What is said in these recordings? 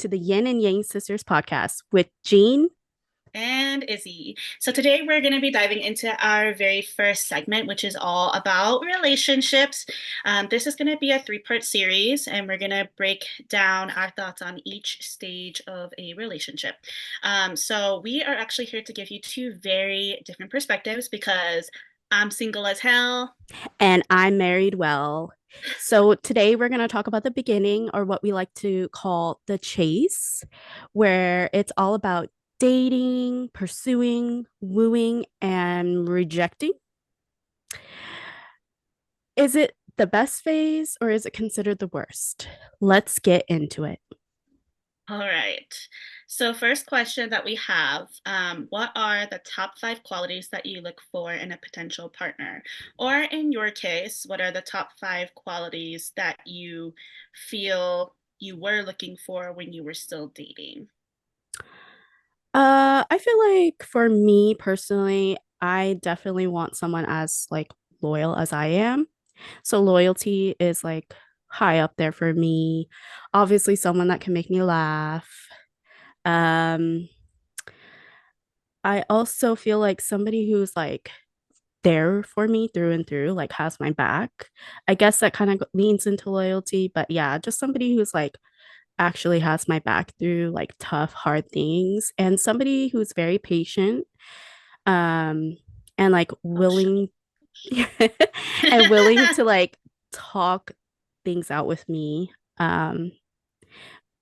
to the Yin and Yang Sisters podcast with Jean. And Izzy. So today we're going to be diving into our very first segment, which is all about relationships. This is going to be a three-part series, and we're going to break down our thoughts on each stage of a relationship. So we are actually here to give you two very different perspectives because I'm single as hell. And I'm married well. So today we're going to talk about the beginning, or what we like to call the chase, where it's all about dating, pursuing, wooing, and rejecting. Is it the best phase or is it considered the worst? Let's get into it. All right. So, first question that we have, what are the top five qualities that you look for in a potential partner? Or in your case, what are the top five qualities that you feel you were looking for when you were still dating? I feel like for me personally, I definitely want someone as like loyal as I am. So loyalty is like high up there for me. Obviously, someone that can make me laugh. Um, I also feel like somebody who's like there for me through and through, like has my back. I guess that kind of leans into loyalty, but yeah, just somebody who's like actually has my back through like tough, hard things, and somebody who's very patient, um, and like Oh, sure. willing and willing to like talk things out with me.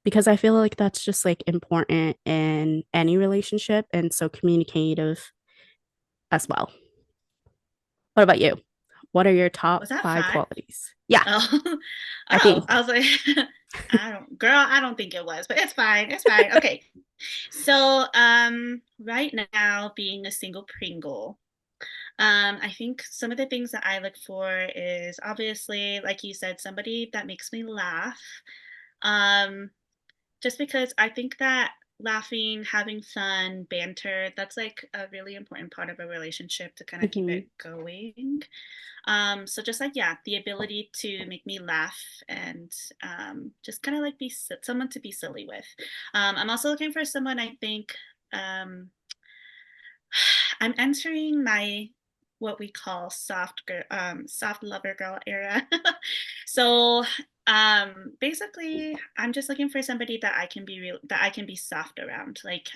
Because I feel like that's just like important in any relationship, and so communicative as well. What about you? What are your top Was that five five? qualities? Yeah, Oh, I oh, think. I was like, I don't think it was, but it's fine. It's fine. Okay. So, right now, being a single Pringle, I think some of the things that I look for is obviously, like you said, somebody that makes me laugh. Um, just because I think that laughing, having fun, banter, that's like a really important part of a relationship to kind of keep Mhm. it going. So just like, yeah, the ability to make me laugh and just kind of like be someone to be silly with. I'm also looking for someone I think um, I'm entering my what we call soft lover girl era. So basically I'm just looking for somebody that I can be real that I can be soft around. Like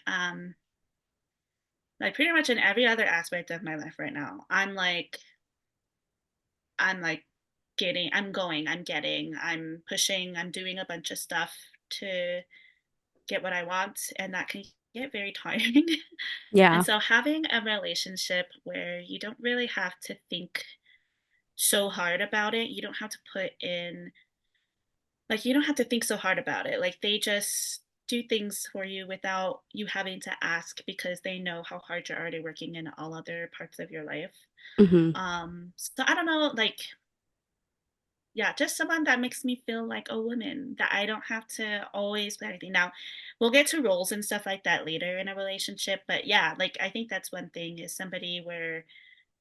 pretty much in every other aspect of my life right now. I'm like I'm getting, I'm pushing, I'm doing a bunch of stuff to get what I want, and that can get very tiring. And Yeah. so having a relationship where you don't really have to think so hard about it, you don't have to put in like you don't have to think so hard about it. Like they just do things for you without you having to ask because they know how hard you're already working in all other parts of your life. Hmm. So I don't know, like yeah, just someone that makes me feel like a woman, that I don't have to always be anything. Now, we'll get to roles and stuff like that later in a relationship, but yeah, like I think that's one thing is somebody where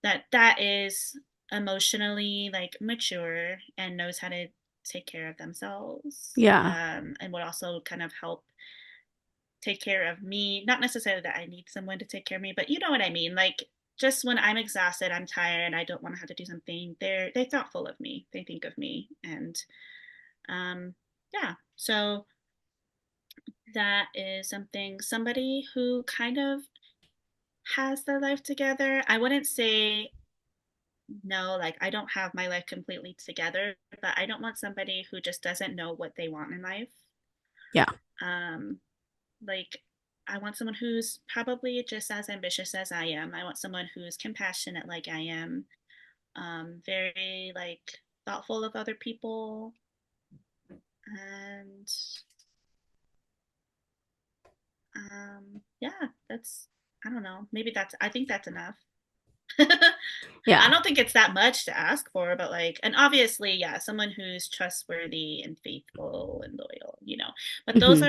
that is emotionally like mature and knows how to take care of themselves, Yeah. and would also kind of help take care of me. Not necessarily that I need someone to take care of me, but you know what I mean. Like just when I'm exhausted, I'm tired, I don't want to have to do something. They're thoughtful of me. They think of me, and um, yeah. So that is somebody who kind of has their life together. I wouldn't say no, like I don't have my life completely together, but I don't want somebody who just doesn't know what they want in life. Yeah. Um, like I want someone who's probably just as ambitious as I am. I want someone who's compassionate like I am, very like thoughtful of other people, and yeah, that's I don't know. Maybe that's I think that's enough. I Yeah. don't think it's that much to ask for, but like, and obviously, yeah, someone who's trustworthy and faithful and loyal, you know. But Hmm. those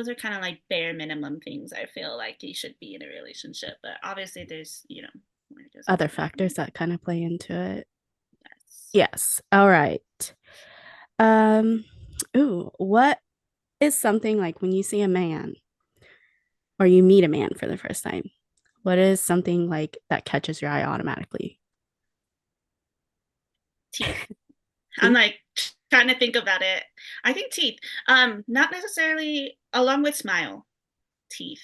are kind of like bare minimum things I feel like you should be in a relationship. But obviously, there's, more goes Other into that. factors that kind of play into it. Yes. Yes. All right. Um, ooh, what is something like when you see a man or you meet a man for the first time, what is something like that catches your eye automatically? Teeth. I'm Teeth? like trying to think about it. I think teeth. Not necessarily along with smile, teeth.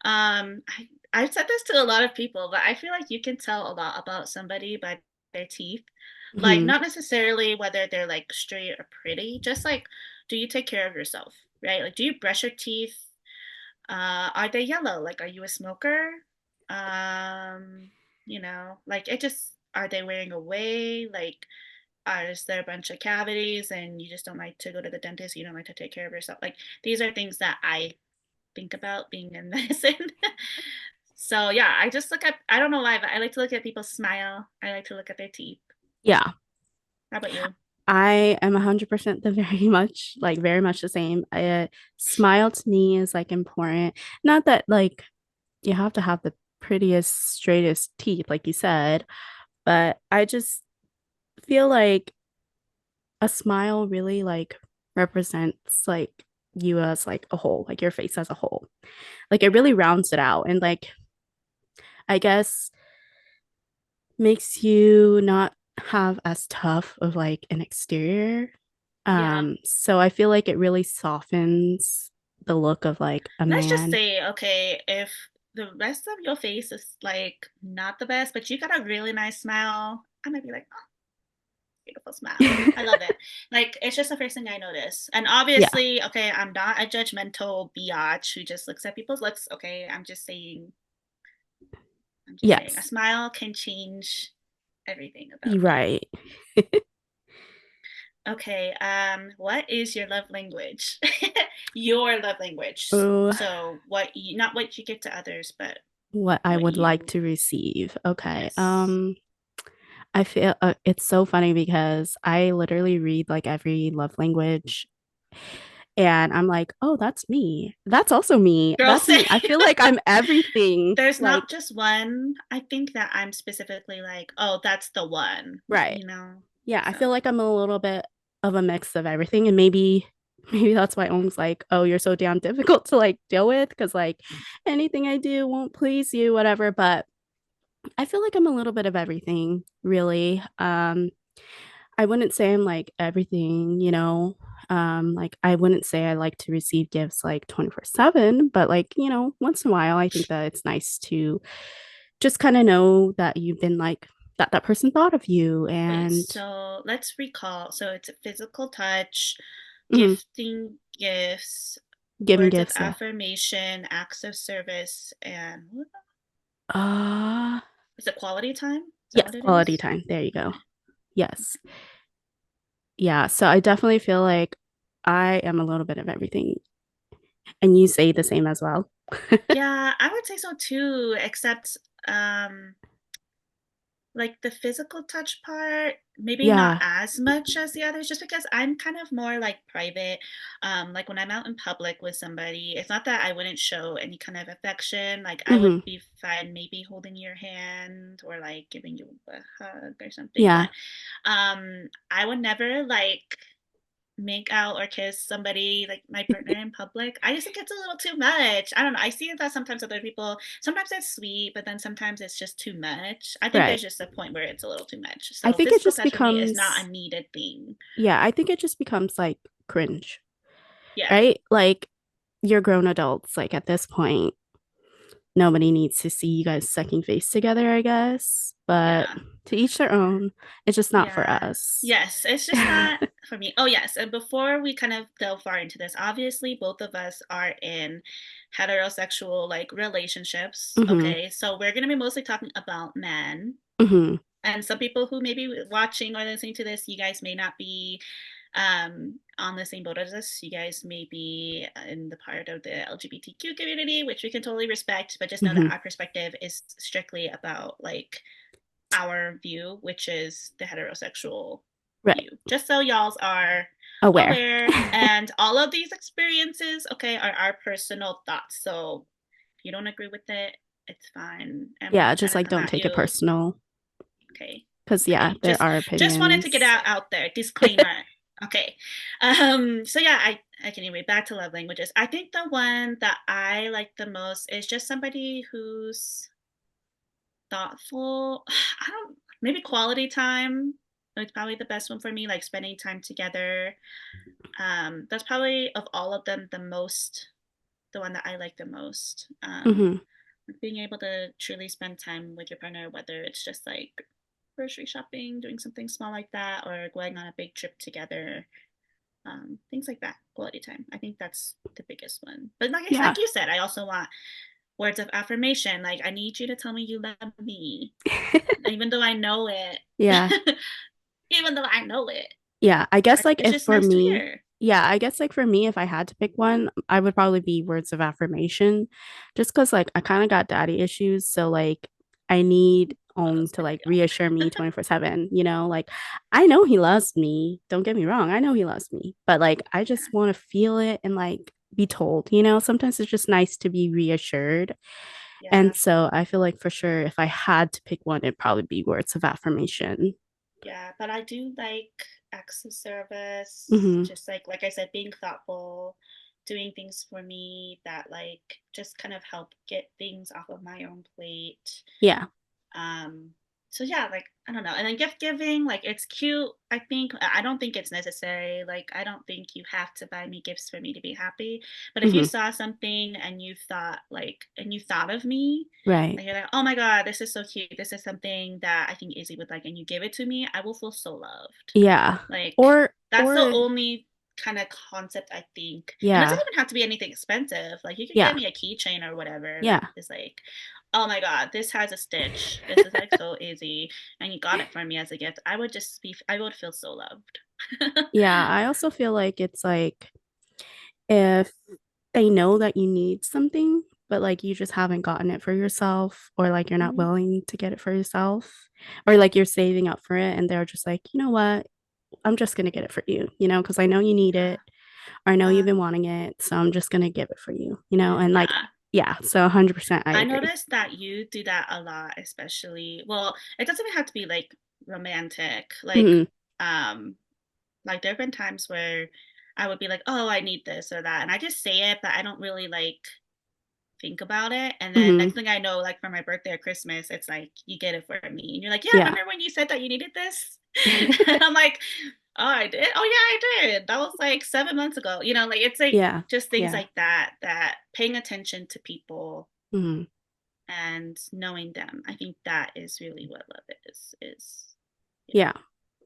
I've said this to a lot of people, but I feel like you can tell a lot about somebody by their teeth. Like Hmm. not necessarily whether they're like straight or pretty, just like do you take care of yourself, right? Like do you brush your teeth? Are they yellow? Like are you a smoker? Um, like it just are they wearing away? Like is there a bunch of cavities and you just don't like to go to the dentist, you don't like to take care of yourself? Like these are things that I think about being in medicine. So yeah, I just look at, I don't know why, but I like to look at people smile. I like to look at their teeth. Yeah, How about you? I am 100% the very much the same. Smile to me is like important. Not that like you have to have the prettiest, straightest teeth, like you said, but I just feel like a smile really like represents like you as like a whole, like your face as a whole. Like it Yeah. really rounds it out and like I guess makes you not have as tough of like an exterior. Yeah. So I feel like it really softens the look of like a Let's just man. say, okay, if the rest of your face is like not the best, but you got a really nice smile, I might be like, oh, beautiful smile. I love it. Like it's just the first thing I notice. And Yeah. obviously, okay, I'm not a judgmental biatch who just looks at people's looks. Okay, I'm just saying a Yes. smile can change everything about you. Right. Okay, what is your love language? Your love language. Oh, So what you not what you give to others, but what I what would like you to receive. Okay. yes. I feel it's so funny because I literally read like every love language and I'm like, oh, that's me. That's also me. Girl That's say me. I feel like I'm everything. there's not Like, just one. I think that I'm specifically like, oh, that's the one, right. you know? Yeah, I So feel like I'm a little bit of a mix of everything. And maybe that's why Om's like, oh, you're so damn difficult to like deal with because like anything I do won't please you, whatever. But I feel like I'm a little bit of everything, really. I wouldn't say I'm like everything, you know. Like I wouldn't say I like to receive gifts like 24/7, but like, once in a while, I think that it's nice to just kind of know that you've been like that person thought of you wait, and so let's recall. So it's a physical touch, mhm, gifting gifts, giving words of gifts, yeah. affirmation, acts of service, and what Uh, is it quality time? Is that yes, what it quality is? time. There you go. Okay. Yes. Yeah, so I definitely feel like I am a little bit of everything. And you say the same as well. Yeah, I would say so too, except um like the physical touch part, maybe not Yeah. as much as the others, just because I'm kind of more like private. Like when I'm out in public with somebody, it's not that I wouldn't show any kind of affection. Like I would Hmm. be fine maybe holding your hand or like giving you a hug or something, Yeah. but I would never like make out or kiss somebody like my partner in public. I just think it's a little too much. I don't know. I see that sometimes other people, sometimes it's sweet, but then sometimes it's just too much. I think Right. there's just a point where it's a little too much. I So think it physical just touch for me is not becomes, a needed thing. yeah, I think it just becomes like cringe, Yeah. right? Like you're grown adults. Like at this point, nobody needs to see you guys sucking face together, I guess. But Yeah. to each their own. It's just not for Yeah. us. Yes, it's just not for me. Oh, yes. And before we kind of delve far into this, obviously both of us are in heterosexual like relationships. Hmm. Okay. So we're going to be mostly talking about men. Hmm. And some people who may be watching or listening to this, you guys may not be on the same boat as us. You guys may be in the part of the LGBTQ community, which we can totally respect, but just know that Hmm. our perspective is strictly about like our view, which is the heterosexual Right. view. Just so y'all's are Aware. aware. And all of these experiences, okay, are our personal thoughts. So if you don't agree with it, it's fine. I'm Yeah, not trying just to like come don't at take it you. personal. Okay. Because, yeah, Okay. there Just are just wanted to get opinions. out there. Disclaimer. Okay. So yeah, I can anyway, back to love languages. I think the one that I like the most is just somebody who's thoughtful. I don't maybe quality time. It's probably the best one for me, like spending time together. That's probably of all of them the one that I like the most. Hmm. Being able to truly spend time with your partner, whether it's just like grocery shopping, doing something small like that, or going on a big trip together, things like that. Quality time. I think that's the biggest one. But like Yeah. you said, I also want words of affirmation. Like I need you to tell me you love me, even though I know it. Yeah. Even though I know it, Yeah, I guess like it's if just for nice to me, hear. yeah, I guess like for me, if I had to pick one, I would probably be words of affirmation, just because like I kind of got daddy issues. So like I need Oh, Om that's to good like to reassure me 24/7, like I know he loves me. Don't get me wrong. I know he loves me, but like I just know. want to feel it and like be told, sometimes it's just nice to be reassured. Yeah, And so I feel like for sure, if I had to pick one, it'd probably be words of affirmation. yeah. But I do like acts of service, Hmm. just like I said, being thoughtful, doing things for me that like just kind of help get things off of my own plate. Yeah. Um, so yeah, like I don't know. And then gift giving, like it's cute. I don't think it's necessary. Like I don't think you have to buy me gifts for me to be happy. But if you Hmm. saw something and you thought of me, Right. and you're like, oh my God, this is so cute. This is something that I think Izzy would like, and you give it to me, I will feel so loved. Yeah. Like that's the Or only kind of concept I think. And it doesn't yeah. even have to be anything expensive. Like you could get Yeah. me a keychain or whatever that Yeah. is like, oh my God, this has a stitch. This is like so easy. And you got it for me as a gift. I would feel so loved. Yeah, I also feel like it's like if they know that you need something, but like you just haven't gotten it for yourself, or like you're not Mhm. willing to get it for yourself, or like you're saving up for it and they're just like, you know what? I'm just gonna get it for you, because I know you need Yeah. it, or I know you've Yeah. been wanting it, so I'm just gonna give it for you, and like, Yeah. yeah, so 100% I I agree. noticed that you do that a lot, especially, well, it doesn't even have to be like romantic. Hmm. Um, like there have been times where I would be like, oh, I need this or that. And I just say it, but I don't really like think about it. And then Hmm. next thing I know, like for my birthday or Christmas, it's like you get it for me. And you're like, yeah, Yeah. remember when you said that you needed this? And I'm like, oh, I did. Oh yeah, I did. That was like 7 months ago. Like it's like Yeah. just things Yeah. like that, that paying attention to people Hmm. and knowing them. I think that is really what love is yeah, Yeah,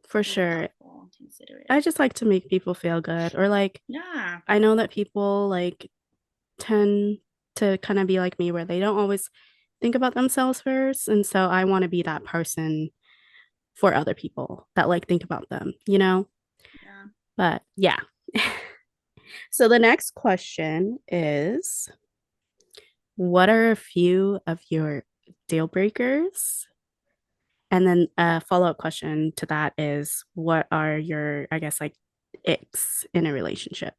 for being sure. thoughtful and considerate. I just like to make people feel good, or like Yeah. I know that people like tend to kind of be like me where they don't always think about themselves first, and so I want to be that person for other people that like think about them. Yeah. But yeah. So the next question is, what are a few of your deal breakers? And then a follow-up question to that is, what are your, I guess, like icks in a relationship?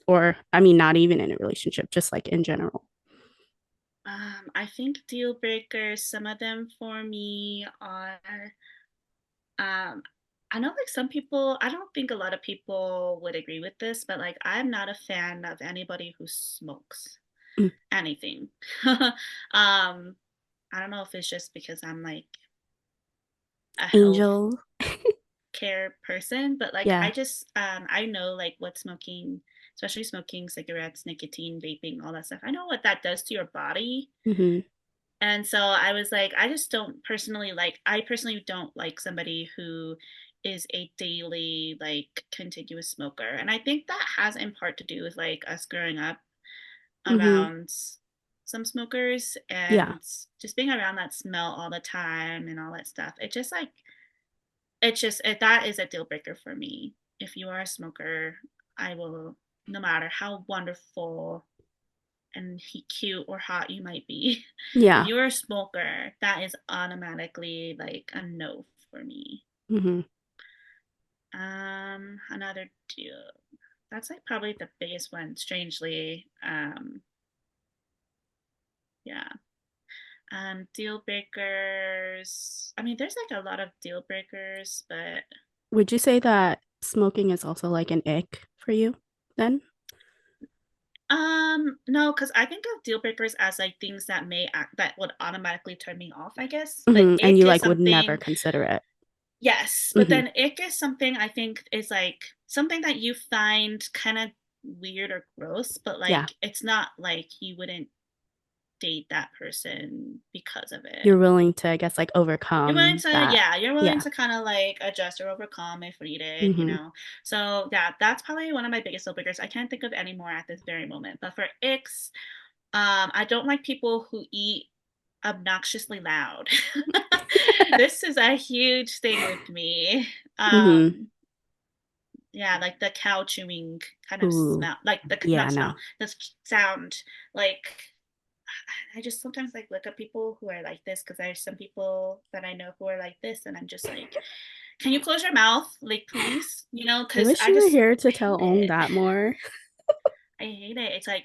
Or, I mean, not even in a relationship, just like in general. I think deal breakers, some of them for me are um I know like some people, I don't think a lot of people would agree with this, but like I'm not a fan of anybody who smokes Mm. anything. I don't know if it's just because I'm like a health Angel. care person, but like Yeah. I know like what smoking, especially smoking cigarettes, nicotine, vaping, all that stuff. I know what that does to your body. Hmm. And so I was like, I personally don't like somebody who is a daily like contiguous smoker. And I think that has in part to do with like us growing up Hmm. around some smokers Yeah. and just being around that smell all the time and all that stuff. That is a deal breaker for me. If you are a smoker, I will, no matter how wonderful and cute or hot you might be, if Yeah. you're a smoker, that is automatically like a no for me. Hmm. Another deal. That's like probably the biggest one, strangely. Yeah. Deal breakers. I mean, there's like a lot of deal breakers, but Would you say that? smoking is also like an ick for you then? No, because I think of deal breakers as like things that may act that would automatically turn me off, I guess. But And ick you is like would never something, consider it. yes, but Hmm. then ick is something I think is like something that you find kind of weird or gross, but Yeah. like it's not like you wouldn't date that person because of it. You're willing to, I guess, like You're willing overcome to, that. yeah, you're willing Yeah. to kind of like adjust or overcome if needed, you Hmm. know. So yeah, that's probably one of my biggest deal breakers. I can't think of any more at this very moment. But for icks, I don't like people who eat obnoxiously loud. This is a huge thing with me. Hmm. Yeah, like the cow chewing kind of Ooh. smell, like the Yeah, not no. smell, the sound. Like I just sometimes like look at people who are like this because there's some people that I know who are like this, and I'm just like, can you close your mouth, like please, you know? I Because wish I you were just here to hate tell Ong it. that more. I hate it. It's like,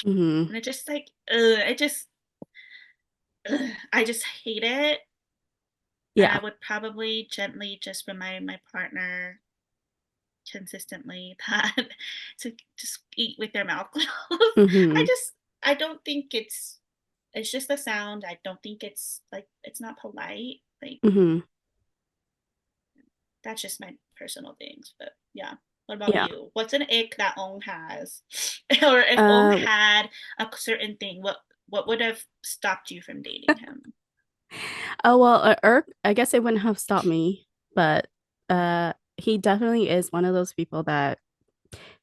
Hmm. and it just like, I just hate it. And I Yeah. would probably gently just remind my partner consistently that to just eat with their mouth closed. I Hmm. just I don't think it's just a sound. I don't think it's like it's not polite. Like Hmm. that's just my personal things. But yeah. What about Yeah. you? What's an ick that Ong has? Or if Ong Uh, had a certain thing, what would have stopped you from dating him? oh well, Irk, I guess it wouldn't have stopped me, but he definitely is one of those people that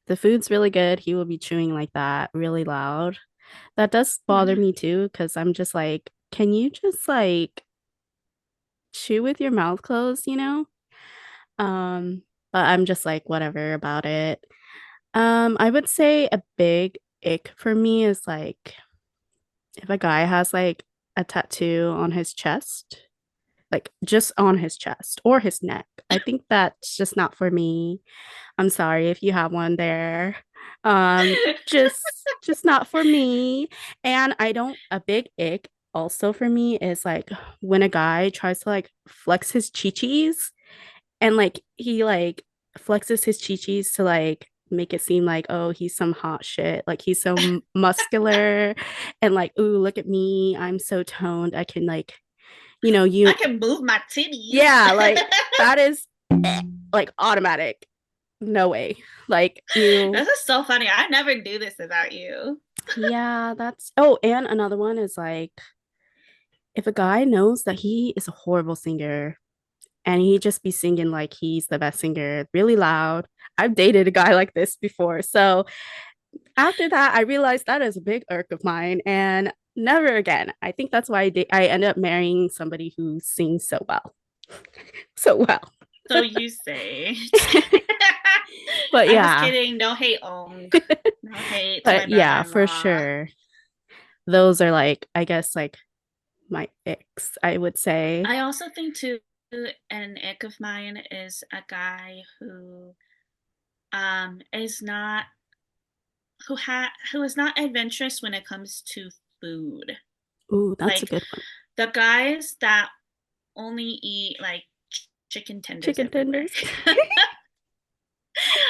the food's really good, he will be chewing like that really loud. That does bother Hmm. me too, because I'm just like, can you just like chew with your mouth closed, you know? Um, but I'm just like whatever about it. I would say a big ick for me is like if a guy has like a tattoo on his chest, like just on his chest or his neck. I think that's just not for me. I'm sorry if you have one there. Just not for me. And I don't a big ick also for me is like when a guy tries to like flex his chi-chis and like he like flexes his chi-chis to like make it seem like oh he's some hot shit like he's so muscular and like ooh look at me I'm so toned I can like I you can move my titties. yeah like that is like automatic no way like you This is so funny. I never do this about you. yeah that's oh and another one is like if a guy knows that he is a horrible singer and he just be singing like he's the best singer really loud. I've dated a guy like this before so after that, I realized that is a big irk of mine and never again. I think that's why I ended up marrying somebody who sings so well. So well. So you say. But I'm just yeah, kidding. No hate, Ong. No hate to my but yeah, for brother-in-law. sure. Those are like, I guess, like my icks, I would say. I also think too, an ick of mine is a guy who is not who is not adventurous when it comes to food. Ooh, that's a Like good one. the guys that only eat like chicken tenders Chicken everywhere. tenders.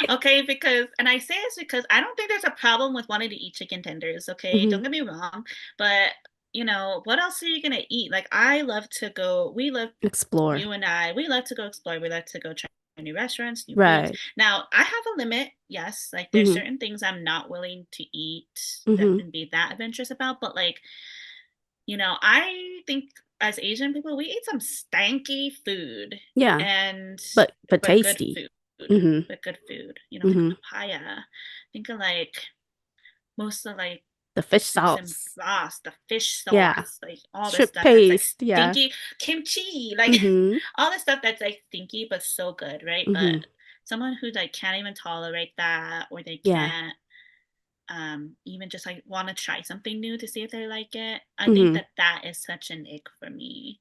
Okay, because and I say this because I don't think there's a problem with wanting to eat chicken tenders, okay? Hmm. Don't get me wrong, but you know, what else are you gonna eat? Like I love to go, we love Explore. you and I, we love to go explore, we love to go try new restaurants, new foods. Right. Now, I have a limit, yes, like there's Hmm. certain things I'm not willing to eat that Hmm. and be that adventurous about, but like, you know, I think as Asian people, we eat some stanky food Yeah, and but but good tasty. food. Hmm. But good food. You know, think Hmm. of papaya. Think of like most of like The fish soups and sauce. broths, the fish Yeah. sauce, like all this Shrimp stuff that's like paste. Yeah. stinky, kimchi, like Hmm. all this stuff that's like stinky but so good, right? But Hmm. someone who like can't even tolerate that or they Yeah. can't even just like want to try something new to see if they like it. I think Hmm. that that is such an ick for me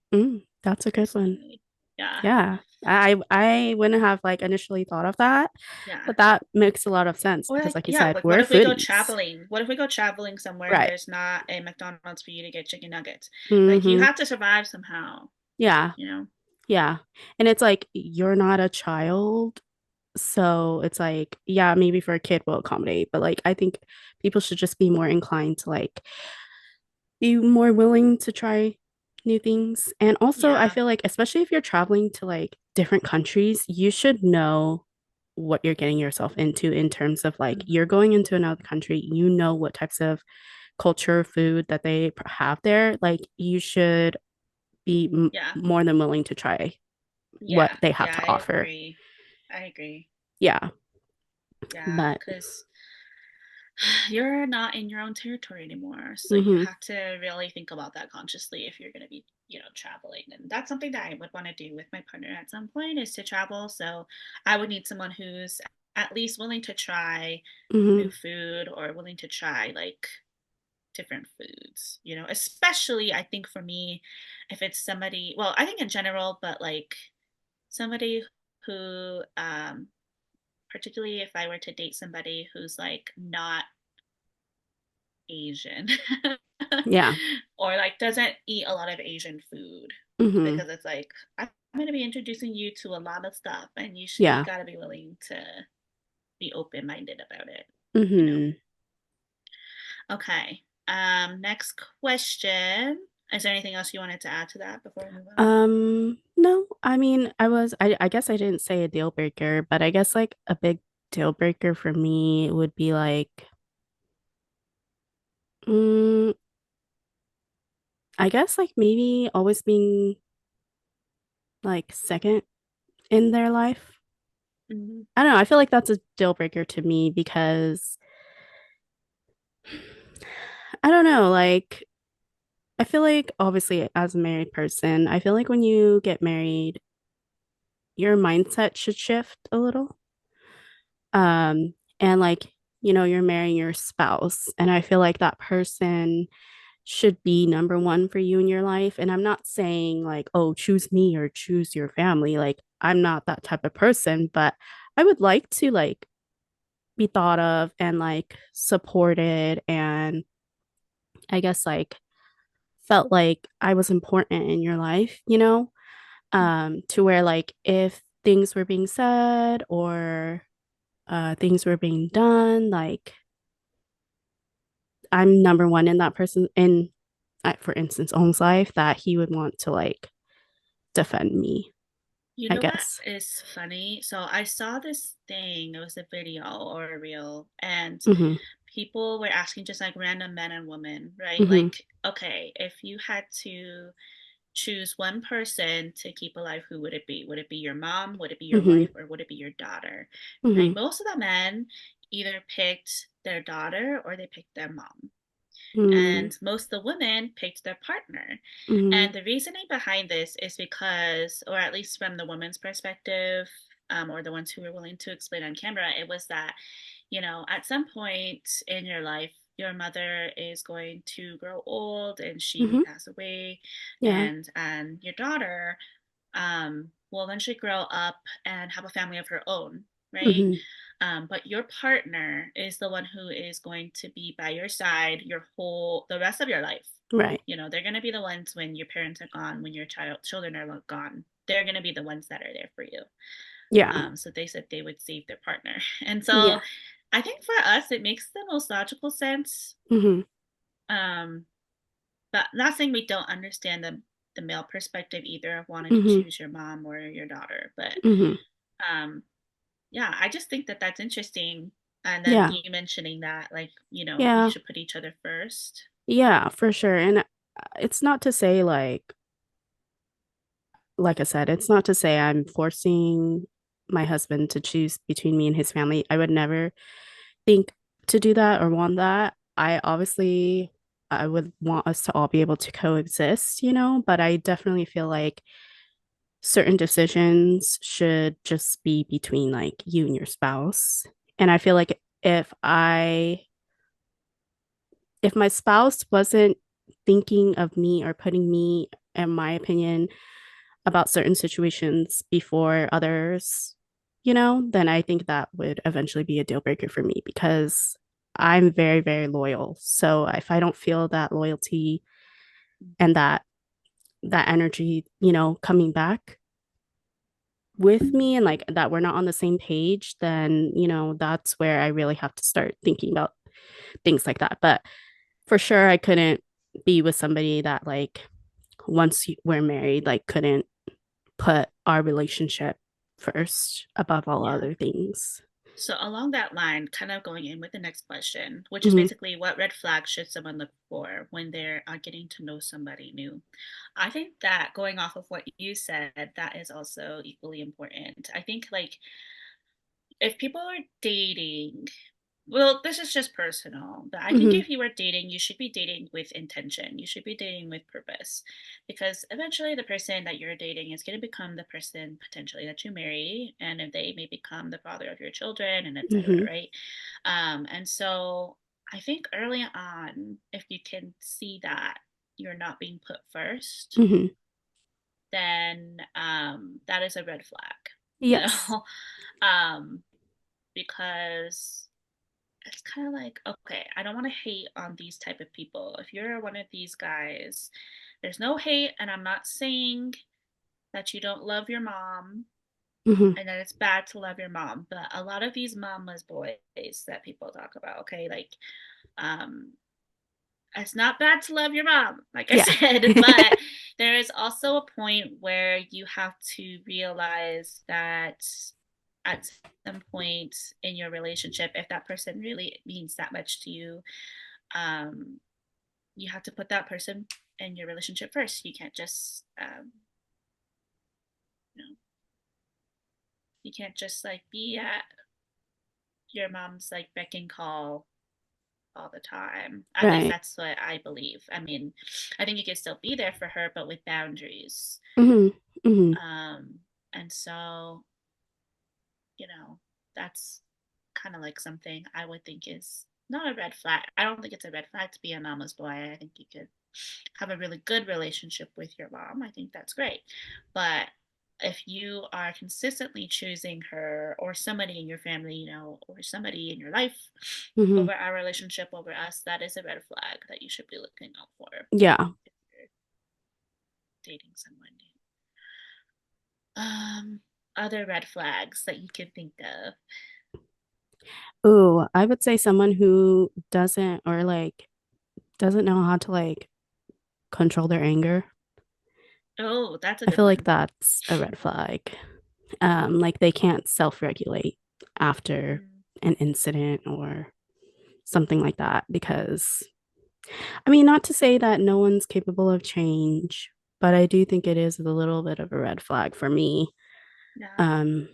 That's a good one. personally. Yeah. Yeah. I wouldn't have like initially thought of that, Yeah. but that makes a lot of sense Or because like, like you yeah, said, like what we're if we go foodies. traveling? What if we go traveling somewhere and Right. there's not a McDonald's for you to get chicken nuggets? Like you Hmm. have to survive somehow, Yeah. you know? Yeah. And it's like you're not a child. So it's like, yeah, maybe for a kid we'll accommodate, but like I think people should just be more inclined to like be more willing to try new things. And also I Yeah. feel like especially if you're traveling to like different countries, you should know what you're getting yourself into in terms of like Mhm. you're going into another country, you know what types of culture, food that they have there. Like you should be Yeah. more than willing to try what Yeah. they have Yeah, to I offer. agree. I agree. Yeah. Yeah, But because you're not in your own territory anymore. So you mhm, have to really think about that consciously if you're going to be, traveling. And that's something that I would want to do with my partner at some point is to travel. So I would need someone who's at least willing to try new mhm, food or willing to try like different foods, especially I think for me, if it's somebody, well, I think in general, but like somebody who, particularly if I were to date somebody who's like not Asian yeah. or like doesn't eat a lot of Asian food Mhm, because it's like I'm going to be introducing you to a lot of stuff and you yeah. got to be willing to be open-minded about it, you know. Mhm. Okay. Next question. Is there anything else you wanted to add to that before we move on? No, I mean, I guess I didn't say a deal breaker, but I guess like a big deal breaker for me would be like, mm, I guess like maybe always being like second in their life. Hmm. I don't know. I feel like that's a deal breaker to me because I don't know. Like, I feel like obviously as a married person, I feel like when you get married, your mindset should shift a little. And like, you're marrying your spouse, and I feel like that person should be number one for you in your life. And I'm not saying like, oh, choose me or choose your family. Like, I'm not that type of person, but I would like to like be thought of and like supported and I guess like felt like I was important in your life, to where like if things were being said or things were being done, like I'm number one in that person in for instance Ohm's life that he would want to like defend me, You I know what guess. is funny? So I saw this thing, it was a video or a reel, and Mm-hmm. people were asking just like random men and women, right? Mm-hmm. Like, okay, if you had to choose one person to keep alive, who would it be? Would it be your mom? Would it be your Mm-hmm. wife? Or would it be your daughter? Right? Mm-hmm. Most of the men either picked their daughter or they picked their mom. Mm-hmm. And most of the women picked their partner. Mm-hmm. And the reasoning behind this is because, or at least from the woman's perspective, or the ones who were willing to explain on camera, it was that, at some point in your life, your mother is going to grow old and she may Mm-hmm. pass away, Yeah. and your daughter will eventually grow up and have a family of her own, right? Mm-hmm. But your partner is the one who is going to be by your side the rest of your life. Right. They're going to be the ones when your parents are gone, when your children are gone. They're going to be the ones that are there for you. Yeah. So they said they would save their partner. And so Yeah. I think for us, it makes the most logical sense. Mm-hmm. Um, but not saying we don't understand the male perspective either of wanting to Mm-hmm. choose your mom or your daughter. But Mm-hmm. um, yeah, I just think that that's interesting. And then Yeah. you mentioning that, like, we Yeah. should put each other first. Yeah, for sure. And it's not to say like I said, it's not to say I'm forcing my husband to choose between me and his family. I would never think to do that or want that. I would want us to all be able to coexist, but I definitely feel like certain decisions should just be between like you and your spouse. And I feel like if my spouse wasn't thinking of me or putting me and my opinion about certain situations before others, then I think that would eventually be a deal breaker for me because I'm very, very loyal. So if I don't feel that loyalty and that energy, coming back, with me and like that we're not on the same page, then, that's where I really have to start thinking about things like that. But for sure, I couldn't be with somebody that, like, once we're married, like, couldn't put our relationship first above all Yeah. other things. So along that line, kind of going in with the next question, which is Hmm. basically what red flags should someone look for when they're getting to know somebody new? I think that going off of what you said, that is also equally important. I think like if people are dating, well, this is just personal, but I think Hmm. if you are dating, you should be dating with intention. You should be dating with purpose because eventually the person that you're dating is going to become the person potentially that you marry, and if they may become the father of your children and etc. Hmm. Right? And so I think early on, if you can see that you're not being put first, Hmm. then that is a red flag, you Yes. know, um, because it's kind of like, okay, I don't want to hate on these type of people. If you're one of these guys, there's no hate, and I'm not saying that you don't love your mom Hmm. and that it's bad to love your mom, but a lot of these mama's boys that people talk about, okay, like um it's not bad to love your mom, like I Yeah. said, but there is also a point where you have to realize that at some point in your relationship, if that person really means that much to you, um, you have to put that person in your relationship first. You can't just, you know, you can't just like be at your mom's like beck and call all the time. At least Right. that's what I believe. I mean, I think you can still be there for her, but with boundaries. Hmm. Hmm. Um, and so, you know, that's kind of like something I would think is not a red flag. I don't think it's a red flag to be a mama's boy. I think you could have a really good relationship with your mom. I think that's great. But if you are consistently choosing her or somebody in your family, or somebody in your life Hmm. over our relationship, over us, that is a red flag that you should be looking out for Yeah. if you're dating someone new. Other red flags that you can think of. Ooh, I would say someone who doesn't, or like doesn't know how to like control their anger. Oh, that's a I good feel like one. that's a red flag. Like they can't self-regulate after Mm, an incident or something like that. Because, I mean, not to say that no one's capable of change, but I do think it is a little bit of a red flag for me. yeah, Um,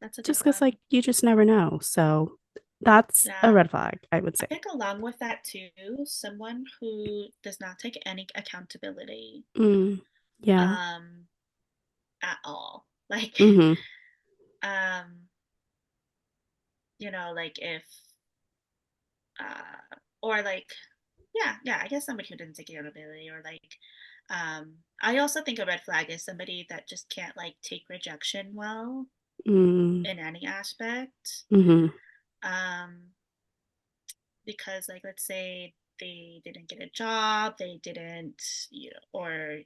that's a good just because, like, one. you just never know. So that's a Yeah. red flag, I would I say. think along with that too, someone who does not take any accountability Mm, yeah. um at all. Like Mm-hmm. um like if or like yeah, I guess somebody who doesn't take accountability or like I also think a red flag is somebody that just can't like take rejection well Mm, in any aspect. mm-hmm. Um because like let's say they didn't get a job, they didn't, or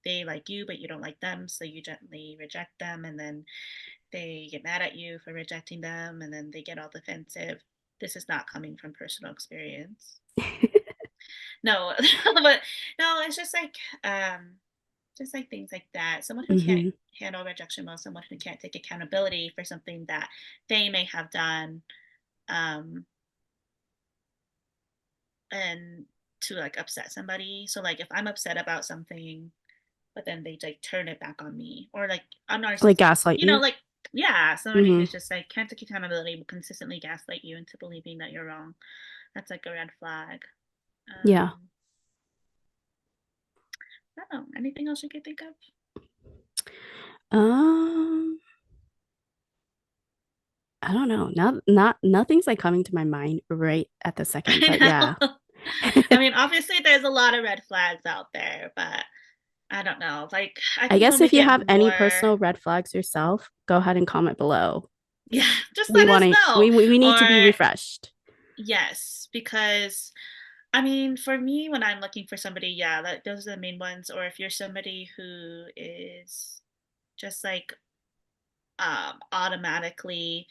they like you but you don't like them, so you gently reject them, and then they get mad at you for rejecting them, and then they get all defensive. This is not coming from personal experience. No, but no, it's just like things like that. Someone who can't Mm-hmm. handle rejection well, someone who can't take accountability for something that they may have done, um, and to like upset somebody. So like if I'm upset about something, but then they like turn it back on me, or like a Like narcissist, gaslight you. like yeah, somebody Mm-hmm. who's just like can't take accountability, will consistently gaslight you into believing that you're wrong. That's like a red flag. Yeah. I don't know. Anything else you could think of? Um, I don't know. Not nothing's like coming to my mind right at the second, I but yeah. know. I mean, obviously, there's a lot of red flags out there, but I don't know. Like, I I think guess when we if you get have any more, personal red flags yourself, go ahead and comment below. yeah, just We let want us to know. we need to be Or, refreshed. yes, because I mean, for me, when I'm looking for somebody, yeah, those are the main ones. Or if you're somebody who is just like automatically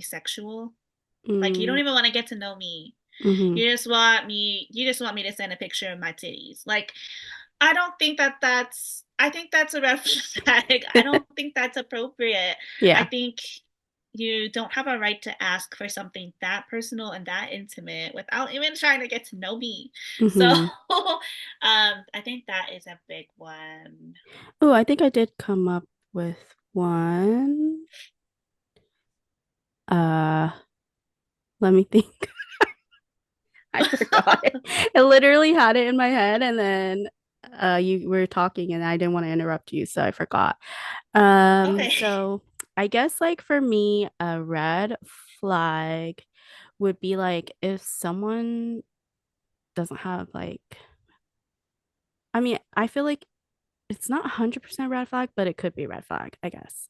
sexual. Like you don't Mm, even want to get to know me. mm-hmm. You just want me to send a picture of my titties. Like I don't think I think that's a red flag. I don't think that's appropriate. I Yeah. think you don't have a right to ask for something that personal and that intimate without even trying to get to know me. So Mm-hmm. I think that is a big one. Oh, I think I did come up with one. Uh, Let me think. I forgot it. I literally had it in my head and then you were talking and I didn't want to interrupt you, so I forgot. Okay. So I guess like for me, a red flag would be like if someone doesn't have like, I mean, I feel like it's not 100% red flag, but it could be red flag, I guess.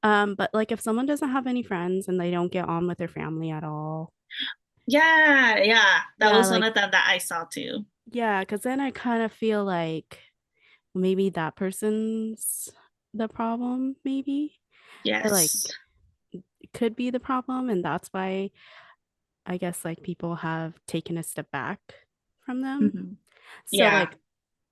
But like if someone doesn't have any friends and they don't get on with their family at all, Yeah, yeah. That yeah, was one like of them that I saw too. yeah, because then I kind of feel like maybe that person's the problem, maybe, or like Yes. could be the problem, and that's why I guess like people have taken a step back from them. Hmm. So Yeah. like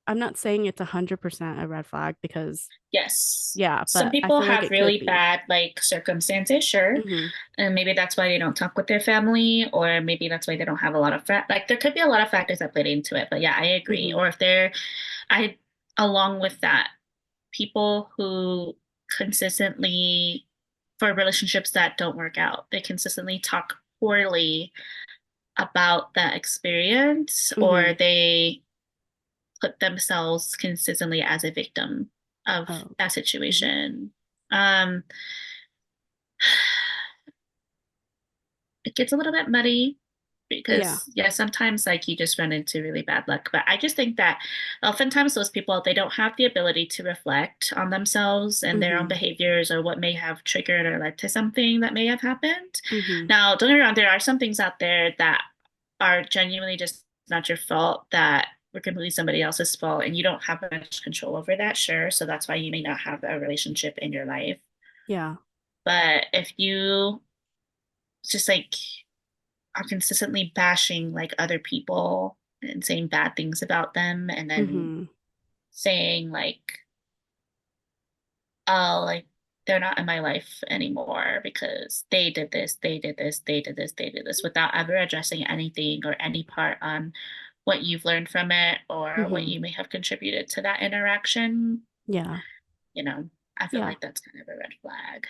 I'm not saying it's 100% a red flag because Yes. yeah, Some but I people feel like have it could really be. bad like circumstances, sure. Hmm. And maybe that's why they don't talk with their family, or maybe that's why they don't have a lot of like there could be a lot of factors that play into it. But yeah, I agree. Hmm. Or if they're I along with that, people who consistently for relationships that don't work out, they consistently talk poorly about that experience, or Hmm. they put themselves consistently as a victim of Oh, that okay. Hmm. situation. Um, it gets a little bit muddy Yeah. because yeah, sometimes like you just run into really bad luck. But I just think that oftentimes those people they don't have the ability to reflect on themselves and their own Hmm. behaviors or what may have triggered or led to something that may have happened. Hmm. Now, don't get me wrong, there are some things out there that are genuinely just not your fault that were completely somebody else's fault and you don't have much control over that, sure. So that's why you may not have a relationship in your life. Yeah. But if you just like are consistently bashing like other people and saying bad things about them and then Hmm. saying like, oh, like they're not in my life anymore because they did this, they did this, they did this, they did this without ever addressing anything or any part on what you've learned from it or what Hmm. you may have contributed to that interaction, Yeah. I feel Yeah. like that's kind of a red flag.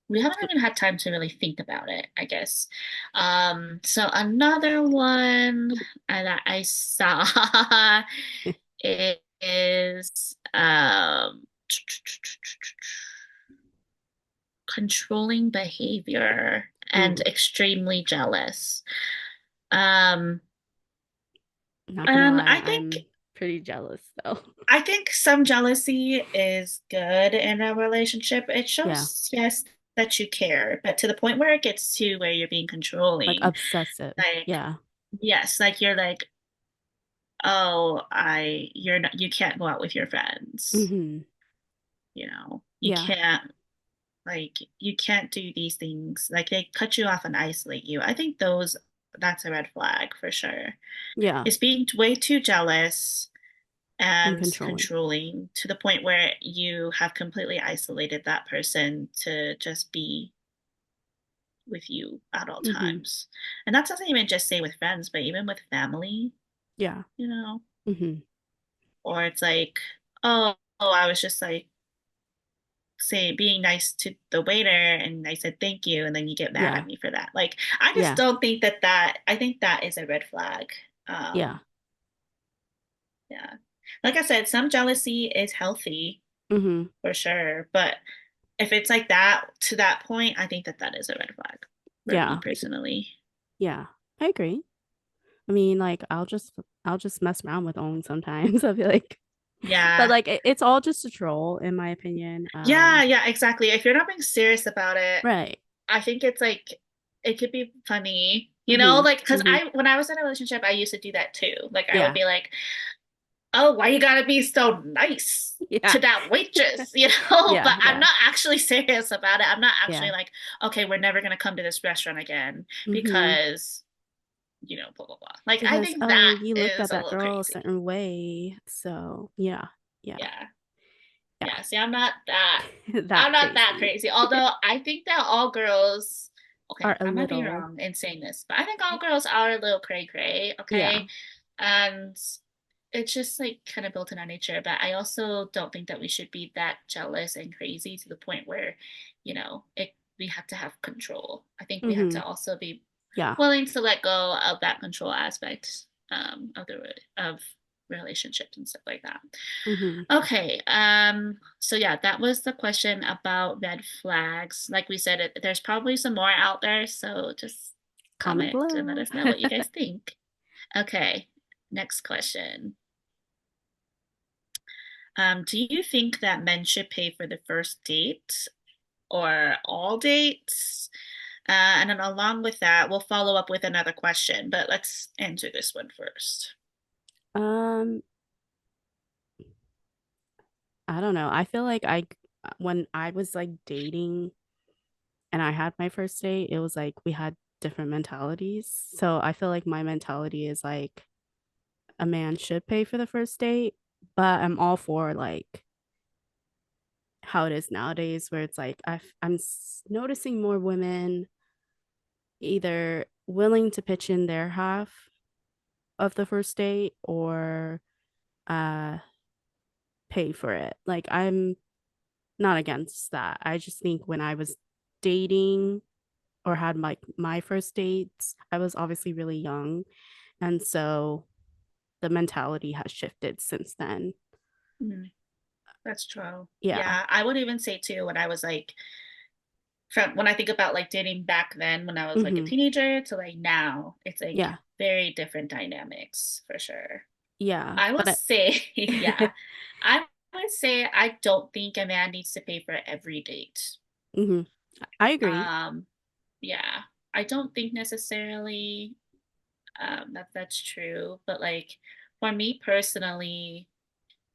We haven't even had time to really think about it, I guess. So another one that I saw is controlling behavior and Ooh, extremely jealous. Um, not gonna and lie, I'm pretty jealous though. I think some jealousy is good in a relationship. It Yeah. shows, yes, that you care, but to the point where it gets to where you're being Like controlling, obsessive. like, Yeah. yes, like you're like, oh, you're not, you can't go out with your friends. Hmm. You Yeah. can't, like, you can't do these things. Like, they cut you off and isolate you. I think that's a red flag for sure. Yeah. It's being way too jealous And and controlling. controlling to the point where you have completely isolated that person to just be with you at all Hmm. times. And that doesn't even just say with friends, but even with family, Yeah. you know, Hmm. or it's like, oh, I was just like being nice to the waiter and I said thank you and then you get mad Yeah. at me for that. Like I just Yeah. don't think I think that is a red flag. Yeah. Um yeah. Like I said, some jealousy is healthy Hmm. for sure, but if it's like that to that point, I think that is a red flag for me Yeah. personally. Yeah. I agree. I mean, like I'll just mess around with Owen sometimes. I feel like, but Yeah. like it's all just a troll in my opinion. Yeah, yeah, exactly. If you're not being serious about it, Right. I think it's like it could be funny, Hmm. like because Hmm. when I was in a relationship, I used to do that too. Like I would Yeah. be like, oh, why you gotta be so nice Yeah. to that waitress, you know? But Yeah, I'm yeah. not actually serious about it. I'm not actually Yeah. like, okay, we're never gonna come to this restaurant again Mm-hmm. because, blah blah blah. Like I Because, think oh, that you looked is at a that little girl a crazy. certain way. So, yeah. Yeah. Yeah. Yeah. Yeah. See, I'm That not that crazy. crazy. Although I think that all girls, Are okay, a I might be little. wrong in saying this, but I think all girls are a little cray cray, Yeah. okay? And it's just like kind of built in our nature. But I also don't think that we should be that jealous and crazy to the point where, we have to have control. I think we have Mm-hmm. to also be Yeah. willing to let go of that control aspect of relationships and stuff like that. Mm-hmm. Okay, so yeah, that was the question about red flags. Like we said, there's probably some more out there, so just Comment comment and let below. us know what you guys think. Okay, next question. Do you think that men should pay for the first date or all dates? And then along with that, we'll follow up with another question, but let's answer this one first. Um, I don't know. I feel like when I was like dating and I had my first date, it was like we had different mentalities. So I feel like my mentality is like a man should pay for the first date, but I'm all for like how it is nowadays, where it's like I'm noticing more women either willing to pitch in their half of the first date or uh pay for it. Like I'm not against that. I just think when I was dating or had my first dates, I was obviously really young, and so the mentality has shifted since then. Mhm, that's true. Yeah. Yeah, I would even say too, when I was like, from when I think about like dating back then when I was like a Mm-hmm. teenager to like now, it's like Yeah. very different dynamics for sure. Yeah. I will But say, yeah, I would say I don't think a man needs to pay for every date. mm-hmm. I agree. Um, yeah, I don't think necessarily that that's true, but like for me personally,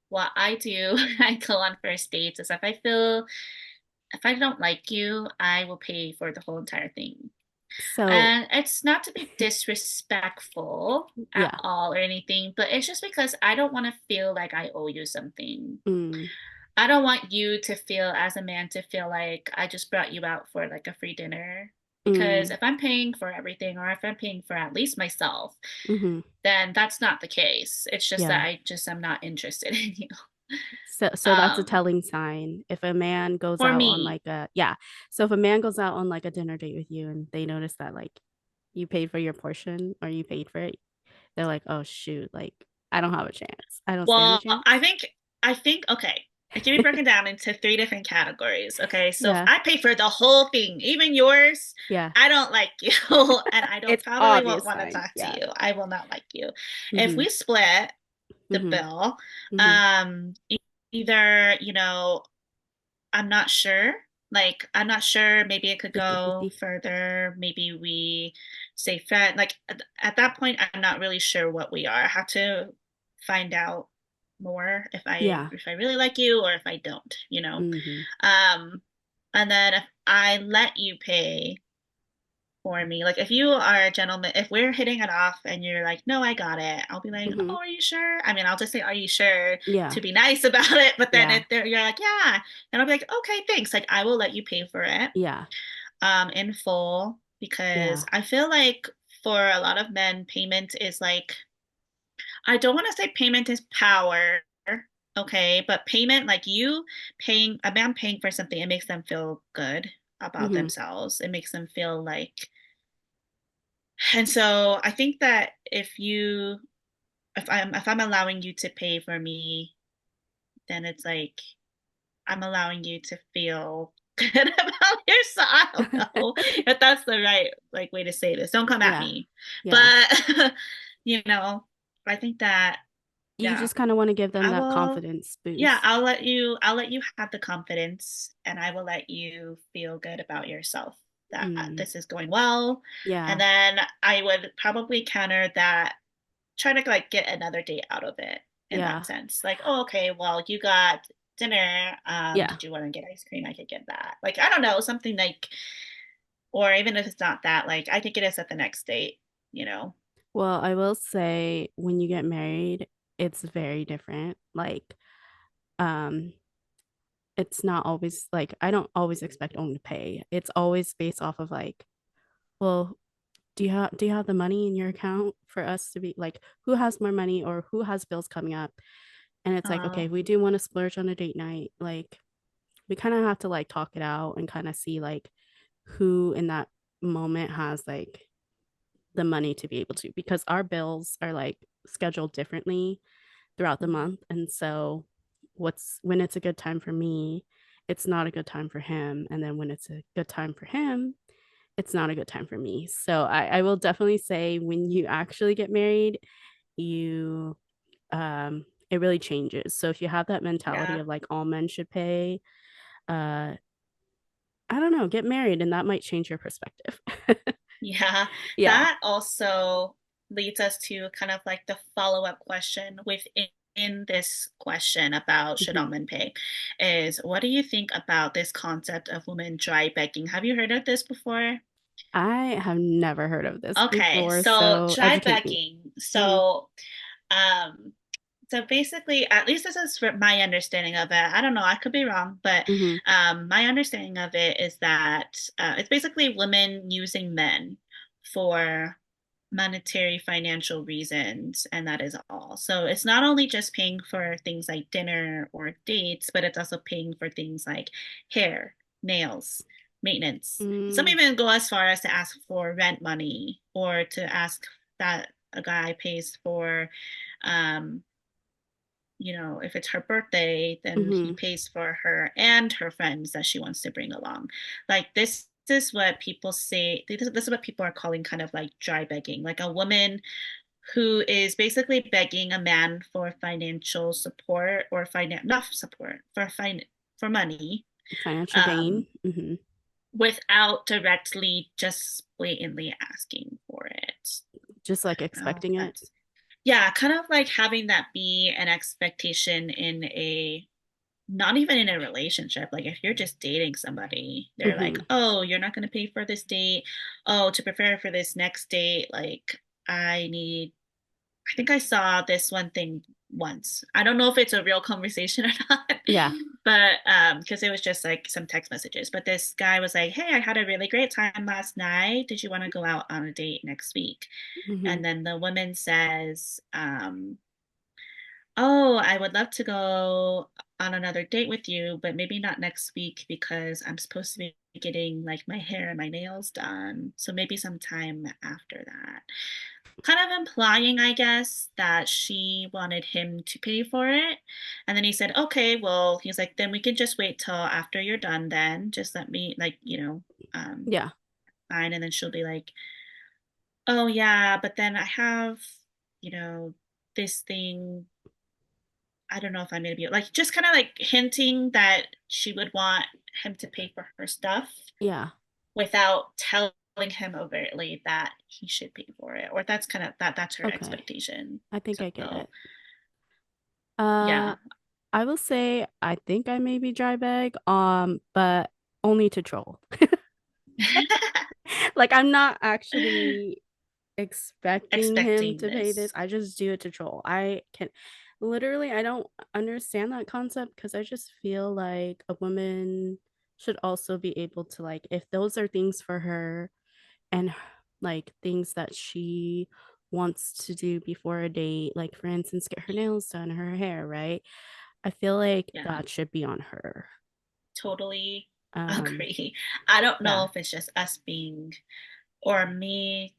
what I do when I go on first dates is if I don't like you, I will pay for the whole entire thing. So, And it's not to be disrespectful at yeah. all or anything, but it's just because I don't want to feel like I owe you something. Mm, I don't want you to feel, as a man, to feel like I just brought you out for like a free dinner. Because mm, if I'm paying for everything, or if I'm paying for at least myself, mm-hmm. then that's not the case. It's just that Yeah. I'm not interested in you. So that's a Um, telling sign. If a man goes for out on me, like a yeah. So if a man goes out on like a dinner date with you and they notice that like you paid for your portion or you paid for it, they're like, "Oh shoot, like I don't have a chance. I don't stand a well, chance." I think okay. It can be broken down into three different categories. Okay, so if Yeah. I pay for the whole thing, even yours, Yeah. I don't like you, and I don't It's probably won't obvious want to sign. talk to Yeah. you. I will not like you. If Mm-hmm. we split the Mm-hmm. bill, Mm-hmm. either I'm not sure. Like, I'm not sure. Maybe it could go 50-50. further. Maybe we say friend. Like at that point, I'm not really sure what we are. I have to find out more Yeah. if I really like you or if I don't, you know. Mm-hmm. Um, and then if I let you pay for me, like if you are a gentleman, if we're hitting it off and you're like, no, I got it, I'll be like, Mm-hmm. oh, are you sure? I mean, I'll just say, are you sure, Yeah. to be nice about it. But then Yeah. if you're like, yeah, then I'll be like, okay, thanks. Like I will let you pay for it Yeah. in full because Yeah. I feel like for a lot of men, payment is like, I don't want to say payment is power, okay, but payment, like you paying, a man paying for something, it makes them feel good about Mm-hmm. themselves. It makes them feel like, and so I think that if I'm allowing you to pay for me, then it's like I'm allowing you to feel good about yourself. I don't know if that's the right like way to say this. Don't come at Yeah. me. Yeah. But you know, I think that You yeah, just kind of want to give them I that will confidence yeah, boost. I'll let you have the confidence and I will let you feel good about yourself that Mm. this is going well. And Yeah. then I would probably counter that, try to like get another date out of it. in Yeah. that sense. Like, oh, okay, well, you got dinner. Yeah. Did you want to get ice cream? I could get that. Like, I don't know, something like, or even if it's not that, like, I think it is at the next date, you know? Well, I will say when you get married, it's very different. Like, um, it's not always like I don't always expect Owen to pay. It's always based off of like, well, do you have the money in your account for us to be like who has more money or who has bills coming up? And it's like, okay, Uh, we do want to splurge on a date night. Like we kind of have to like talk it out and kind of see like who in that moment has like the money to be able to because our bills are like scheduled differently throughout the mhm. month. And so what's when it's a good time for me, it's not a good time for him. And then when it's a good time for him, it's not a good time for me. So I will definitely say when you actually get married, you it really changes. So if you have that mentality Yeah. of like all men should pay, uh I don't know, get married and that might change your perspective. Yeah, Yeah. that also leads us to kind of like the follow-up question within this question about should all Mhm. men pay is what do you think about this concept of women dry begging? Have you heard of this before? I have never heard of this Okay, before, so so dry educate me. begging. Mhm. Um, so basically, at least this is my understanding of it. I don't know, I could be wrong, but Mhm. my understanding of it is that it's basically women using men for monetary financial reasons, and that is all. So it's not only just paying for things like dinner or dates, but it's also paying for things like hair, nails, maintenance. Some Mm, even go as far as to ask for rent money or to ask that a guy pays for um if it's her birthday, then he mhm. pays for her and her friends that she wants to bring along. Like this is what people say. This is what people are calling kind of like dry begging, like a woman who is basically begging a man for financial support or not support for money, Financial um, gain. Mhm. without directly just blatantly asking for it. Just like I don't know if expecting it. that's yeah, kind of like having that be an expectation in a not even in a relationship. Like if you're just dating somebody, they're like, Mhm. "Oh, you're not going to pay for this date. Oh, to prepare for this next date, like I need I think I saw this one thing once. I don't know if it's a real conversation or not, Yeah. but because it was just like some text messages. But this guy was like, "Hey, I had a really great time last night. Did you want to go out on a date next week?" Mhm. And then the woman says, "Oh, I would love to go on another date with you, but maybe not next week because I'm supposed to be getting like my hair and my nails done. So maybe sometime after that." Kind of implying, I guess, that she wanted him to pay for it. And then he said, "Okay, well," he's like, "then we can just wait till after you're done then. Just let me like, Yeah. fine." And then she'll be like, "Oh yeah, but then I have, you know, this thing I don't know if I'm gonna be like just kind of like hinting that she would want him to pay for her stuff Yeah. without telling him overtly that he should pay for it. Or that's kind of that's her Okay. expectation. I think I get So it. Uh yeah. I will say I think I may be dry bag, but only to troll. Like I'm not actually expecting him Expecting to pay this. this. I just do it to troll. I can literally I don't understand that concept because I just feel like a woman should also be able to like if those are things for her and like things that she wants to do before a date, like for instance, get her nails done, her hair, right? I feel like Yeah, that should be on her. totally Um, agree. I don't know yeah, if it's just us being or me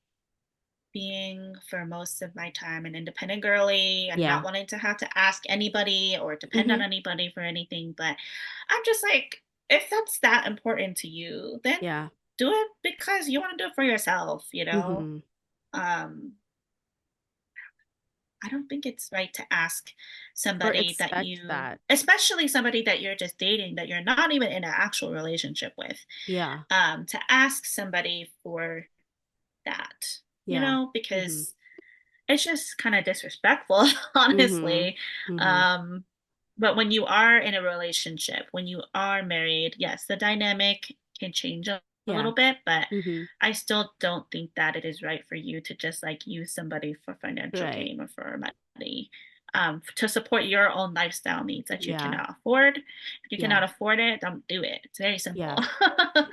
being for most of my time an independent girly and not yeah, wanting to have to ask anybody or depend mm-hmm, on anybody for anything. But I'm just like, if that's that important to you, then yeah, do it because you want to do it for yourself, you know? mm-hmm, Um, I don't think it's right to ask or somebody that expect that. especially somebody that you're just dating, that you're not even in an actual relationship with, Yeah, to ask somebody for that, yeah, mm-hmm, because it's just kind of disrespectful, Mhm. honestly. Mhm. Um, but when you are in a relationship, when you are married, yes, the dynamic can change a Yeah. little bit, but Mhm. I still don't think that it is right for you to just like use somebody for financial Right. gain or for money. To support your own lifestyle needs that you Yeah. cannot afford. If you cannot Yeah. afford it, don't do it. It's very simple. Yeah.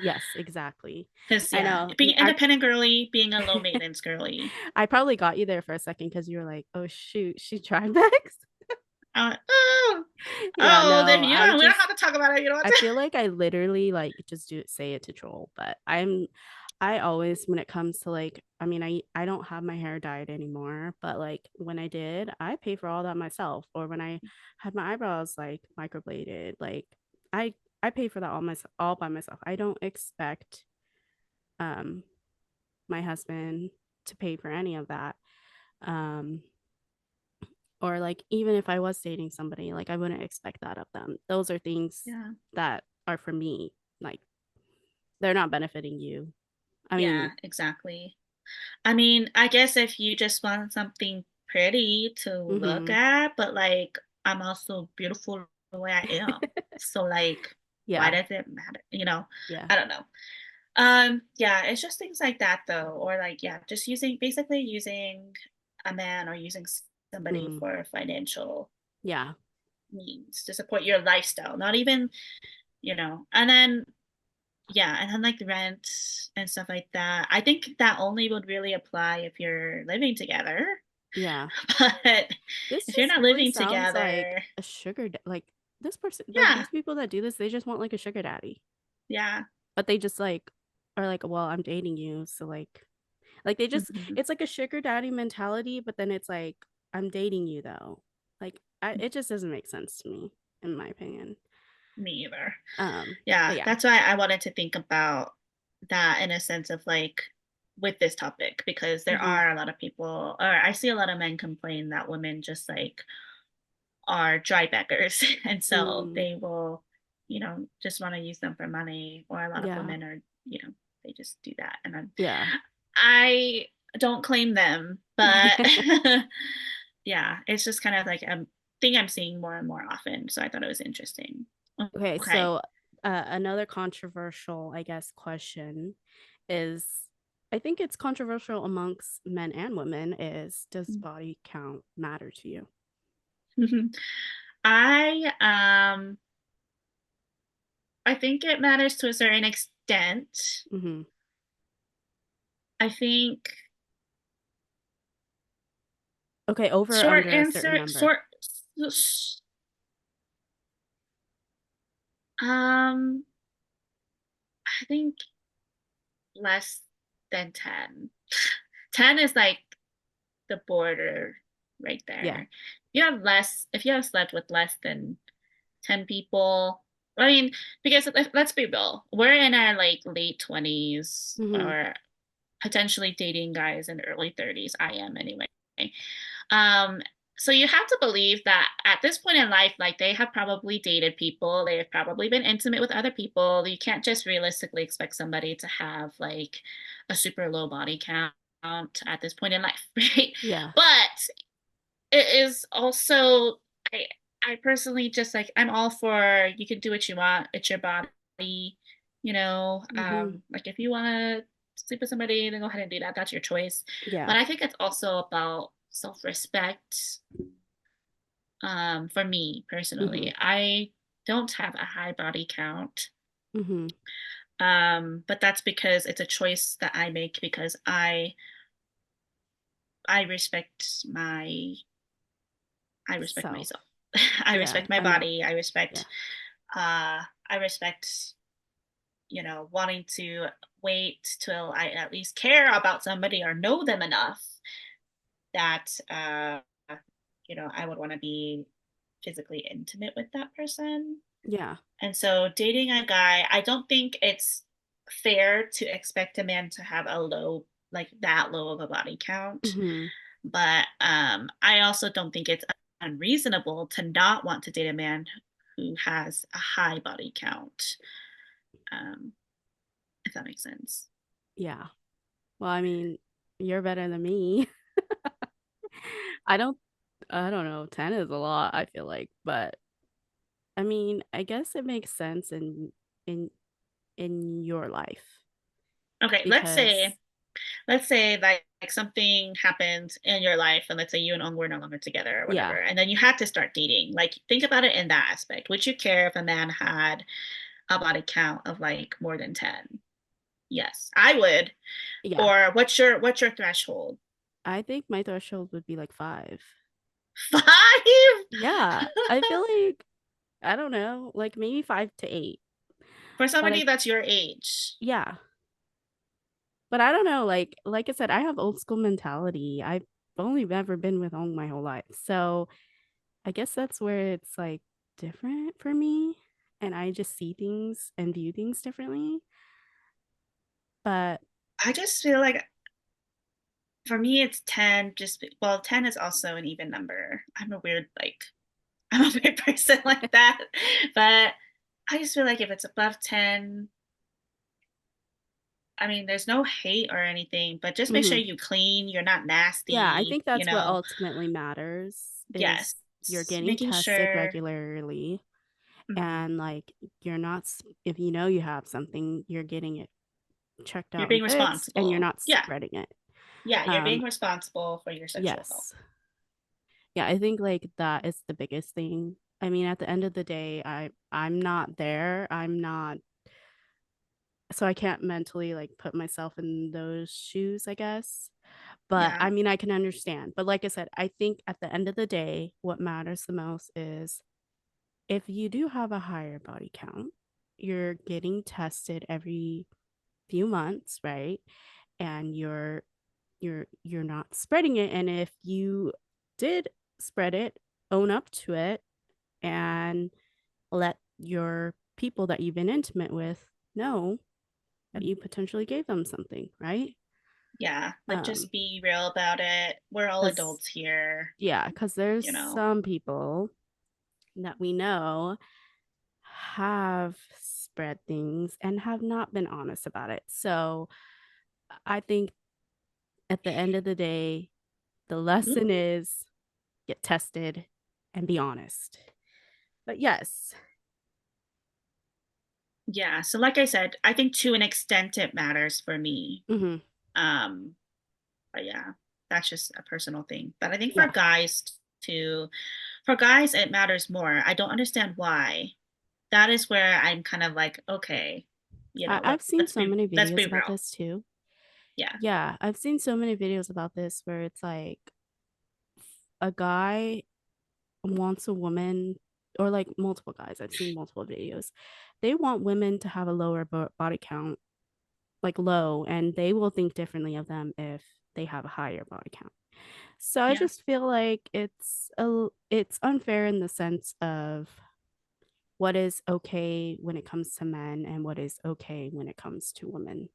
Yes, exactly. Because, I yeah, know. being independent girly, being a low maintenance girly. I probably got you there for a second because you were like, "Oh shoot, she tribex." Oh, Yeah, oh, then no, you I know, we don't just have to talk about it. You know what? I feel like I literally like just do say it to troll, but I always when it comes to like I mean I don't have my hair dyed anymore, but like when I did, I pay for all that myself. Or when I had my eyebrows like microbladed, like I I pay for that all by myself. I don't expect um my husband to pay for any of that. Um or like even if I was dating somebody, like I wouldn't expect that of them. Those are things Yeah. that are for me. Like they're not benefiting you. I Yeah, mean, exactly. I mean, I guess if you just want something pretty to look mhm. at, but like I'm also beautiful the way I am. So like why Yeah, does it matter? You know, yeah. I don't know. Yeah, it's just things like that though. Or like, yeah, just basically using a man or using somebody Mm, for financial yeah. means to support your lifestyle. Not even, and then yeah, and then like rent and stuff like that. I think that only would really apply if you're living together. Yeah. But This if you're just not really living sounds like together, a like this person like yeah, these people that do this, they just want like a sugar daddy. yeah. But they just like are like, well, I'm dating you, so like they just Mhm. it's like a sugar daddy mentality, but then it's like I'm dating you though. Like it just doesn't make sense to me, in my opinion. Me either. But Yeah, yeah. that's why I wanted to think about that in a sense of like with this topic because there Hmm. are a lot of people, or I see a lot of men complain that women just like are dry beggars. And so Mm, they will, just want to use them for money, or a lot of yeah. women are, they just do that. And Yeah. I don't claim them, but yeah, it's just kind of like a thing I'm seeing more and more often. So I thought it was interesting. Okay, Okay. so another controversial, I guess, question is I think it's controversial amongst men and women is does body count matter to you? I um I think it matters to a certain extent. Hmm. I think Okay, over or short under a certain answer number. short um I think less than 10. 10 is like the border right Yeah. there. If you have slept with less than 10 people, I mean, because let's be real, we're in our like late 20s Hmm. or potentially dating guys in early 30s. I am anyway. Um, so you have to believe that at this point in life, like they have probably dated people, they have probably been intimate with other people. You can't just realistically expect somebody to have like a super low body count at this point in life, right? Yeah. But it is also I I personally just like I'm all for you can do what you want. It's your body, Hmm. like if you want to sleep with somebody, then go ahead and do that. That's your choice. Yeah. But I think it's also about self-respect. For me Hmm. personally, I don't have a high body count. Hmm. But that's because it's a choice that I make because I respect my I respect Self. myself. I Yeah, respect my I know. body. Yeah. I respect, wanting to wait till I at least care about somebody or know them enough that I would want to be physically intimate with that person. Yeah. And so dating a guy, I don't think it's fair to expect a man to have like that low of a body count. Hmm. But I also don't think it's unreasonable to not want to date a man who has a high body count, um, if that makes sense. Yeah. Well, I mean, you're better than me. I don't I don't know, 10 is a lot, I feel like, but I mean, I guess it makes sense in in your life Okay, because let's say like something happened in your life, and let's say you and Ong were no longer together or whatever, yeah, and then you had to start dating. Like, think about it in that aspect. Would you care if a man had a body count of like more than 10? Yes, I would. yeah. Or what's your threshold? I think my threshold would be like 5. 5? Yeah, I feel like I don't know, like maybe 5 to 8. For But somebody that's your age. yeah, but I don't know, like I said, I have old school mentality. I've only ever been with Ong my whole life. So I guess that's where it's like different for me. And I just see things and view things differently. But I just feel like for me it's 10, just well, 10 is also an even number. I'm a weird person like that. But I just feel like if it's above 10, I mean, there's no hate or anything, but just make sure mhm. you clean, you're not Yeah, I nasty, think that's what ultimately matters is Yes. you're getting Making tested sure. regularly Mhm. and like you're not if you know you have something, you're getting it checked You're out and being fixed and you're responsible. not Yeah. spreading it. Yeah, you're Um being responsible for your sexual health. yes. Yeah, I think like that is the biggest thing. I mean, at the end of the day, I'm not there. I'm not so I can't mentally like put myself in those shoes, I guess. But Yeah, I mean, I can understand. But like I said, I think at the end of the day, what matters the most is if you do have a higher body count, you're getting tested every few months, right? And you're not spreading it. And if you did spread it, own up to it and let your people that you've been intimate with know that you potentially gave them something, right? yeah. Like, Um, just be real about it. We're all because adults here, yeah, because there's you know. some people that we know have spread things and have not been honest about it. So I think at the end of the day, the Mhm. lesson is get tested and be honest. But yes, Yeah. So, like I said, I think to an extent it matters for me. hmm, Um, but yeah, that's just a personal thing. But I think yeah, for guys, it matters more. I don't understand why. That is where I'm kind of like, okay, I've seen so many let's videos be about real. this too. Yeah. Yeah, I've seen so many videos about this where it's like a guy wants a woman, or like multiple guys. I've seen multiple videos. They want women to have a lower body count, like low, and they will think differently of them if they have a higher body count. So I Yeah. just feel like it's unfair in the sense of what is okay when it comes to men and what is okay when it comes to women.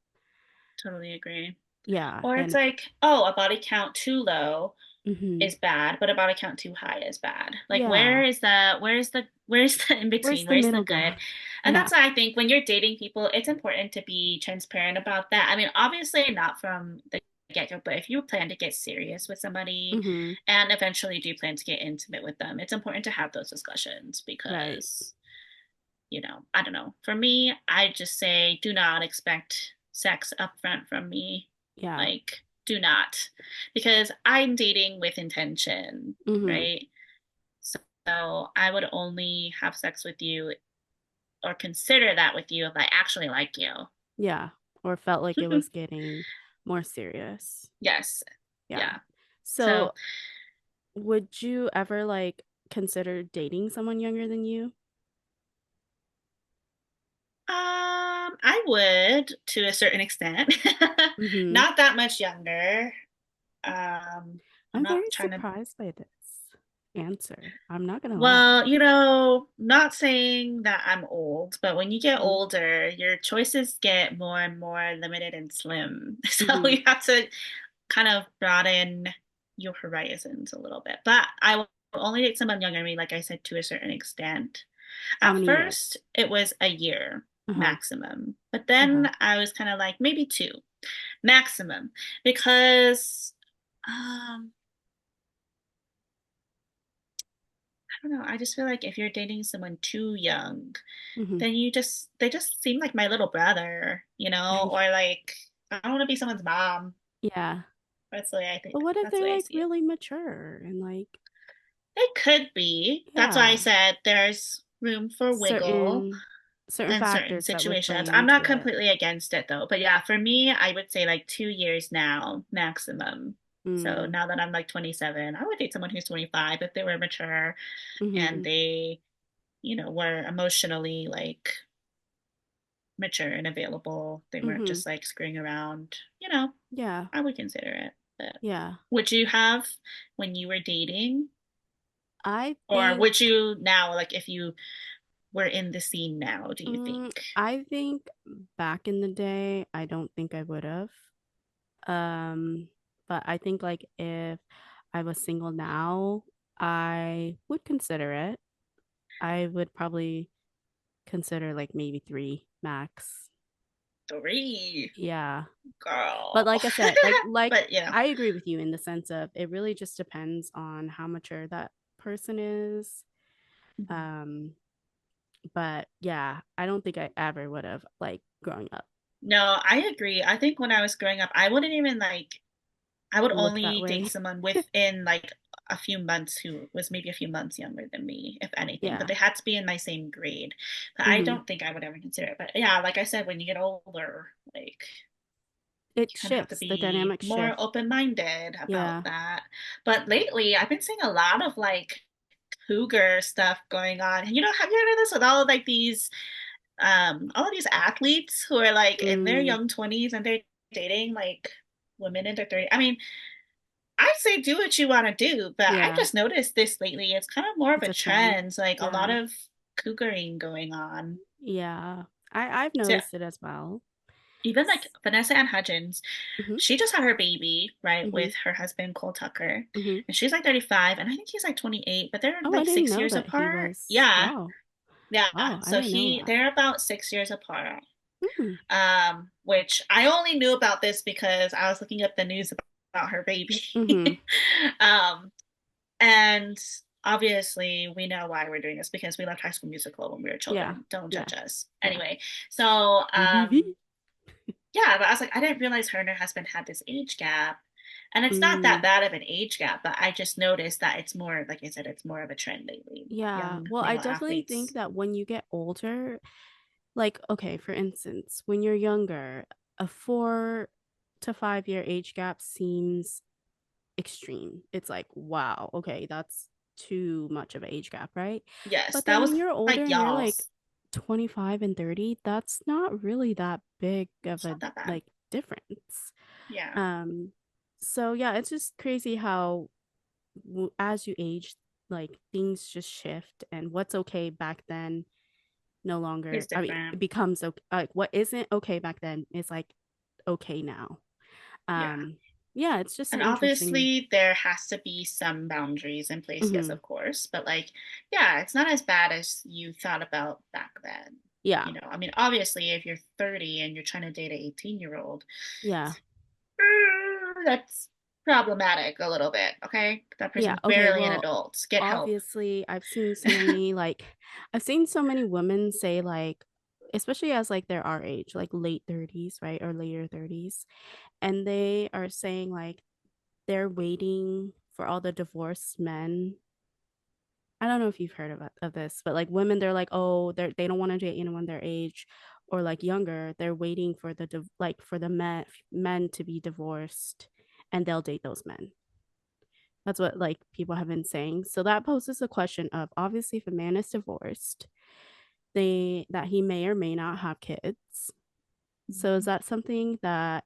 Totally agree. Yeah, Or it's and like, oh, a body count too low mhm. is bad, but a body count too high is bad. Like, Yeah, where's the in where's between? the Where's the middle good? ground? And Yeah. that's why I think when you're dating people, it's important to be transparent about that. I mean, obviously not from the get-go, but if you plan to get serious with somebody Hmm. and eventually do plan to get intimate with them, it's important to have those discussions Right. because, I don't know. For me, I just say do not expect sex upfront from me. Yeah. Like, do not. Because I'm dating with intention, Hmm. right? So I would only have sex with you or consider that with you if I actually like you. Yeah. Or felt like it was getting more serious. Yes. Yeah. Yeah. So So would you ever like consider dating someone younger than you? I would to a certain extent. Hmm. Not that much younger. I'm I'm not very trying to. surprised by this answer. I'm not gonna lie. Well, not saying that I'm old, but when you get Hmm. older, your choices get more and more limited and slim. So Hmm. you have to kind of broaden your horizons a little bit. But I will only date someone younger than me, like I said, to a certain extent. How At many first, years? it was a year Uh-huh. maximum, but Uh-huh. then I was kind of like maybe two maximum because um don't know. I just feel like if you're dating someone too young, Hmm. then they just seem like my little brother, you know, or like I don't want to be someone's mom. Yeah. That's the way I think. But what if That's the they're way I like see it. really mature and like, It could be. That's why I yeah, said there's room for wiggle certain in certain factors that would situations. play I'm not into it. completely against it though. But yeah, for me, I would say like 2 years now, maximum. So Mm. now that I'm like 27, I would date someone who's 25 if they were mature and Hmm. they, were emotionally like mature and available. They weren't Hmm. just like screwing around. Yeah. I would consider it. But Yeah. would you have when you were dating? I Or think would you now, like if you were in the scene now, do you think? I think back in the day, I don't think I would have. Um, but I think like if I was single now, I would consider it. I would probably consider like maybe three max. Three, Yeah. But girl. like I said, like But I agree with you in the sense of it really just depends on how mature that person is. Mhm. Um, but yeah, I don't think I ever would have like growing up No, I agree. I think when I was growing up, I wouldn't even like, I would look that only date way. someone within like a few months who was maybe a few months younger than me, if anything, but Yeah. they had to be in my same grade. But I Hmm. don't think I would ever consider it. But yeah, like I said, when you get older, like It you kind of have to shifts, the be dynamics more shift. open-minded about Yeah. that. But lately, I've been seeing a lot of like cougar stuff going on. Have you heard of this with all of these athletes who are like in their Mm, young 20s and they're dating like women in their 30s? I mean, I say do what you want to do, but I yeah. just noticed this lately. It's kind of more of It's a a trend. trend, like a lot Yeah. of cougaring going on. Yeah. I've So yeah, noticed it as well. even like Vanessa Ann Hudgens, Mm-hmm. she just had her baby, right, Mm-hmm. with her husband Cole Tucker. Mm-hmm. And she's like 35, and I think he's like 28, but they're Oh, I like didn't six know years that he apart. was. Yeah. Wow. Yeah. Wow, I So didn't know that. they're about 6 years apart. Mm-hmm. Which I only knew about this because I was looking up the news about her baby. Mm-hmm. um, and obviously we know why we're doing this because we loved High School Musical when we were Yeah. children. Don't Yeah. judge us. Yeah. Anyway, so EBV? yeah, but I was like, I didn't realize her and her husband had this age gap. And it's not that Mm. bad of an age gap, but I just noticed that it's more, like I said, it's more of a trend lately. Yeah. Young Well, I male definitely think athletes. that when you get older, like, okay, for instance, when you're younger, a 4 to 5 year age gap seems extreme. It's like, wow, okay, that's too much of an age gap, right? Yes, But that then was when you're older like and you're like y'all's. 25 and 30, that's not really that big of It's a not that bad. like difference. Yeah. Um, so yeah, it's just crazy how as you age, like things just shift and what's okay back then no longer, It's I mean, different. it becomes okay, like what isn't okay back then is like okay now. Yeah. Um, yeah, it's just an And interesting. obviously, there has to be some boundaries in place, yes, Mhm. of course. But like, yeah, it's not as bad as you thought about back then. Yeah, I mean, obviously, if you're 30 and you're trying to date an 18-year-old, yeah, that's problematic a little bit. Okay. That yeah. person's Okay, barely an well, adult. Get help. obviously, I've seen so many women say like, especially as like they're our age, like late 30s, right, or later 30s, and they are saying like they're waiting for all the divorced men. I don't know if you've heard of this, but like women, they're like, oh, they don't want to date anyone their age or like younger. They're waiting for like for the men to be divorced, and they'll date those men. That's what like people have been saying. So that poses a question of obviously if a man is divorced, they that he may or may not have kids. So is Mhm. that something that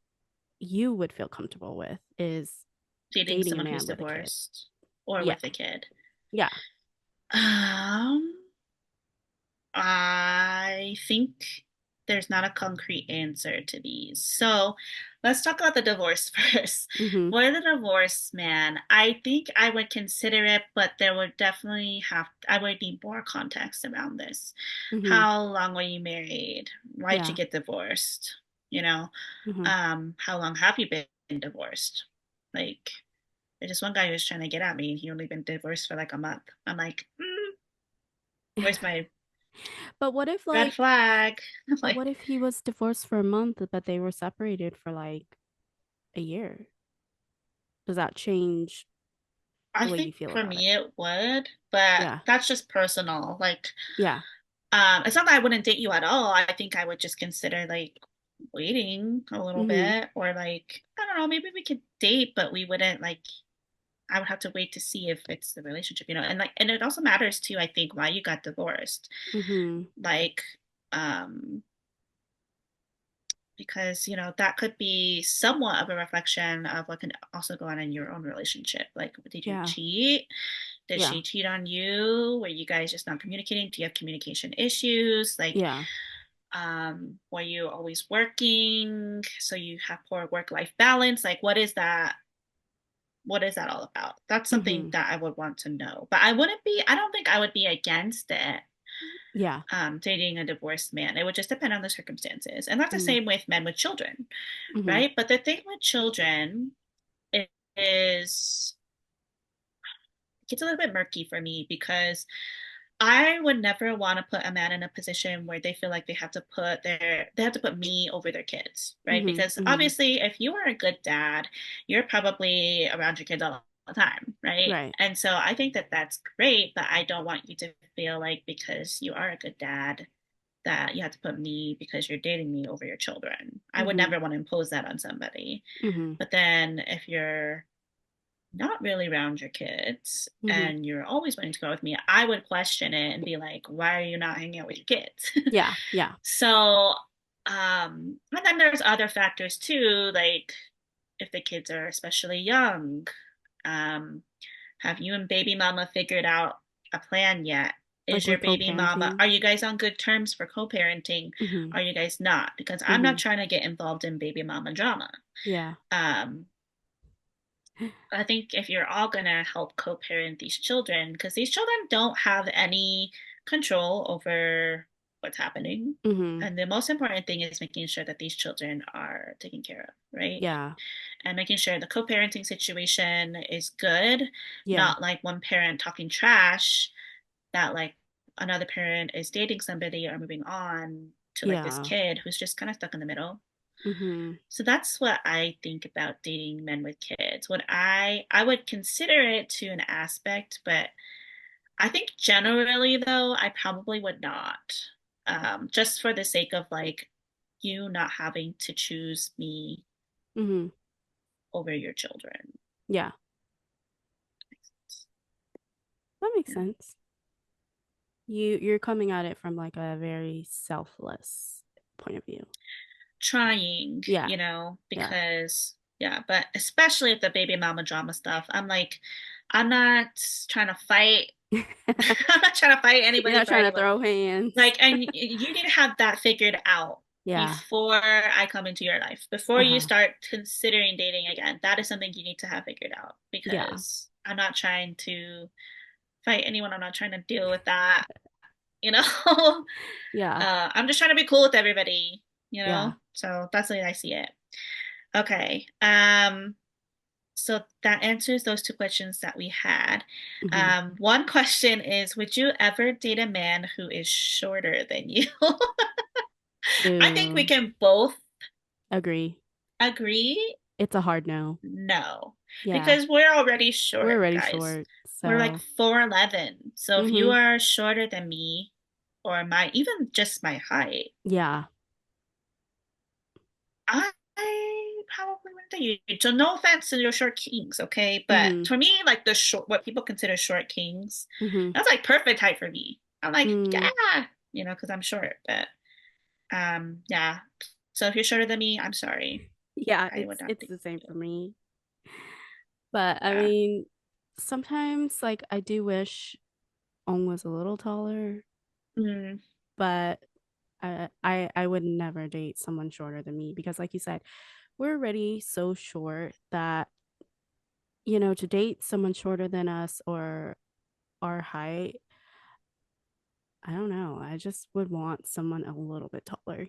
you would feel comfortable with? Is Dating dating a someone who's man with a kid? divorced or Yeah. with a kid. Yeah. Um, I think there's not a concrete answer to these. So let's talk about the divorce first. Mm-hmm. For the divorce, man, I think I would consider it, but there would definitely I would need more context around this. Mm-hmm. How long were you married? Why'd you Yeah. get divorced? You know, Mm-hmm. how long have you been divorced? Like, there's just one guy who was trying to get at me, and he only been divorced for like a month. I'm like, Where's my But what if red like flag? but Like, what if he was divorced for a month but they were separated for like a year? Does that change I the way you think feel for about it? me it would, but Yeah. that's just personal. Like, Yeah. it's not that I wouldn't date you at all. I think I would just consider like waiting a little Mm-hmm. bit, or like, I don't know, maybe we could date, but we wouldn't like, I would have to wait to see if it's the relationship, and like, and it also matters too, I think, why you got divorced. Mm-hmm. Like, um, because that could be somewhat of a reflection of what can also go on in your own relationship. Like, did you Yeah. cheat? Did Yeah. she cheat on you? Were you guys just not communicating? Do you have communication issues? Like, Yeah. were you always working so you have poor work-life balance? Like, what is that all about? That's something Mm-hmm. that I would want to know. But I don't think I would be against it, Yeah. dating a divorced man. It would just depend on the circumstances. And that's the Mm-hmm. same with men with children, Mm-hmm. right? But the thing with children is it gets a little bit murky for me because I would never want to put a man in a position where they feel like they have to put me over their kids, right? Mm-hmm. Because Mm-hmm. obviously if you are a good dad, you're probably around your kids all the time, right? Right. And so I think that that's great, but I don't want you to feel like because you are a good dad that you have to put me because you're dating me over your children. I would Mm-hmm. never want to impose that on somebody. Mm-hmm. But then if you're not really around your kids Mm-hmm. and you're always wanting to go with me, I would question it and be like, why are you not hanging out with your kids? Yeah. Yeah. So, and then there's other factors too, like if the kids are especially young, um, have you and baby mama figured out a plan yet? Like Is your with baby mama, co-parenting. are you guys on good terms for co-parenting? Mm-hmm. Are you guys not? Because I'm Mm-hmm. not trying to get involved in baby mama drama. Yeah. Um, I think if you're all gonna help co-parent these children, because these children don't have any control over what's happening. Mm-hmm. And the most important thing is making sure that these children are taken care of, right? Yeah. And making sure the co-parenting situation is good, Yeah. not like one parent talking trash that like another parent is dating somebody or moving on to like this Yeah. kid who's just kind of stuck in the middle. Mm-hmm. So that's what I think about dating men with kids. I would consider it to an aspect, but I think generally though, I probably would not. Just for the sake of like you not having to choose me Mm-hmm. over your children. Yeah. That makes Yeah. sense. You're coming at it from like a very selfless point of view. Trying, Yeah. Yeah. because yeah, but especially with the baby mama drama stuff, I'm like, I'm not trying to fight. I'm not trying to fight You're anybody not for trying to anybody. throw hands. Like, and you need to have that figured out Yeah. before I come into your life. Before you Uh-huh. start considering dating again, that is something you need to have figured out Yeah. because I'm not trying to fight anyone. I'm not trying to deal with that, you know? Yeah. I'm just trying to be cool with everybody, Yeah. So that's the way I see it. Okay. So that answers those two questions that we had. Mm-hmm. One question is, would you ever date a man who is shorter than you? I think we Ooh. can both Agree. agree It's a hard no. no, Yeah. because we're already We're short, already guys. short. We're like So 4'11". So if you mm-hmm. are shorter than me or even just my height, Yeah. I probably wouldn't date you. So no offense to your short kings, okay? But Mm-hmm. for me, like what people consider short kings, Mm-hmm. that's like perfect height for me. I'm like, Mm. yeah, because I'm short. But yeah. So if you're shorter than me, I'm sorry. Yeah, I would not it's date the same you. for me. But I Yeah. mean, sometimes like I do wish Ong was a little taller, Mm, but I would never date someone shorter than me because like you said, we're already so short that to date someone shorter than us or our height, I don't know. I just would want someone a little bit taller.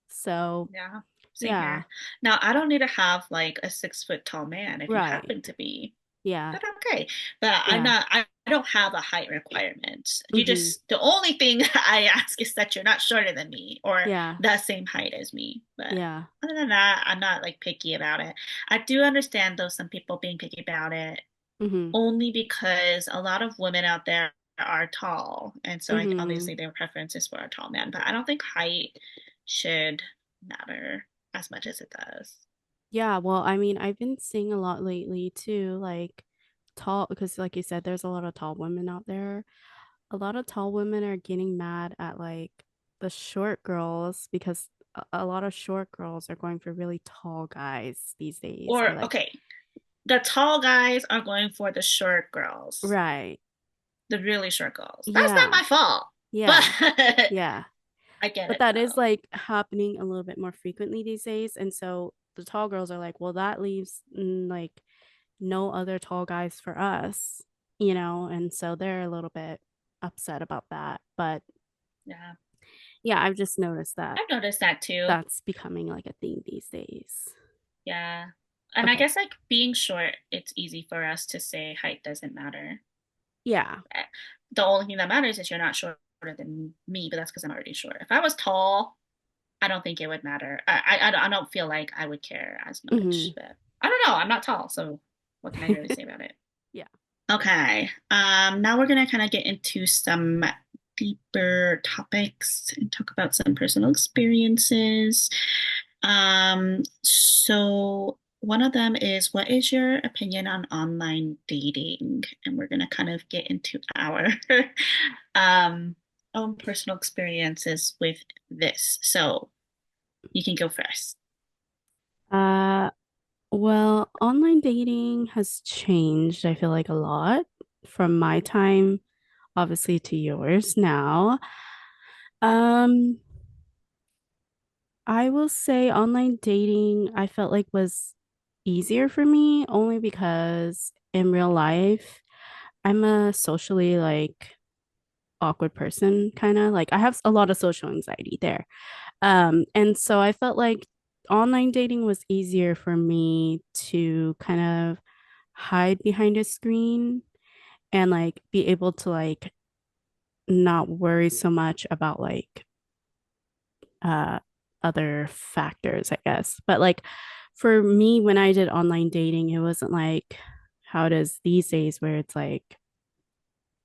So, yeah. Same yeah, here. Now I don't need to have like a 6 foot tall man if you right. happen to be. Yeah. But okay. But I'm Yeah. not. I don't have a height requirement. You Hmm. just, the only thing I ask is that you're not shorter than me or Yeah. the same height as me. But Yeah. other than that, I'm not like picky about it. I do understand though some people being picky about it Hmm. only because a lot of women out there are tall. And so I, Hmm. obviously their preference is for a tall man, but I don't think height should matter as much as it does. Yeah, well, I mean, I've been seeing a lot lately too, like tall, because like you said, there's a lot of tall women out there. A lot of tall women are getting mad at like the short girls because a lot of short girls are going for really tall guys these days. Or Or, like, okay, the tall guys are going for the short girls, right. the really short girls. That's not Yeah. my fault, but Yeah. Yeah. I get But it that is though. like happening a little bit more frequently these days. And so the tall girls are like, well, that leaves like no other tall guys for us, and so they're a little bit upset about that. But Yeah, yeah, I've just noticed that I've noticed that too. that's becoming like a thing these days. Yeah. And I Okay. guess like being short, it's easy for us to say height doesn't matter. Yeah. Eh, The only thing that matters is you're not shorter than me, but that's because I'm already short. If I was tall, I don't think it would matter. I don't feel like I would care as much, Hmm. but I don't know. I'm not tall, so what can I really say about it? Yeah. Okay. Now we're gonna kind of get into some deeper topics and talk about some personal experiences. So one of them is what is your opinion on online dating? And we're gonna kind of get into our um own personal experiences with this. So you can go first. uh well, online dating has changed, I feel like, a lot from my time obviously to yours now. um I will say online dating, I felt like was easier for me only because in real life, I'm a socially like awkward person, kind of like I have a lot of social anxiety there. And so I felt like online dating was easier for me to kind of hide behind a screen and like be able to like not worry so much about like uh other factors, I guess. But like for me, when I did online dating, it wasn't like how it is these days where it's like,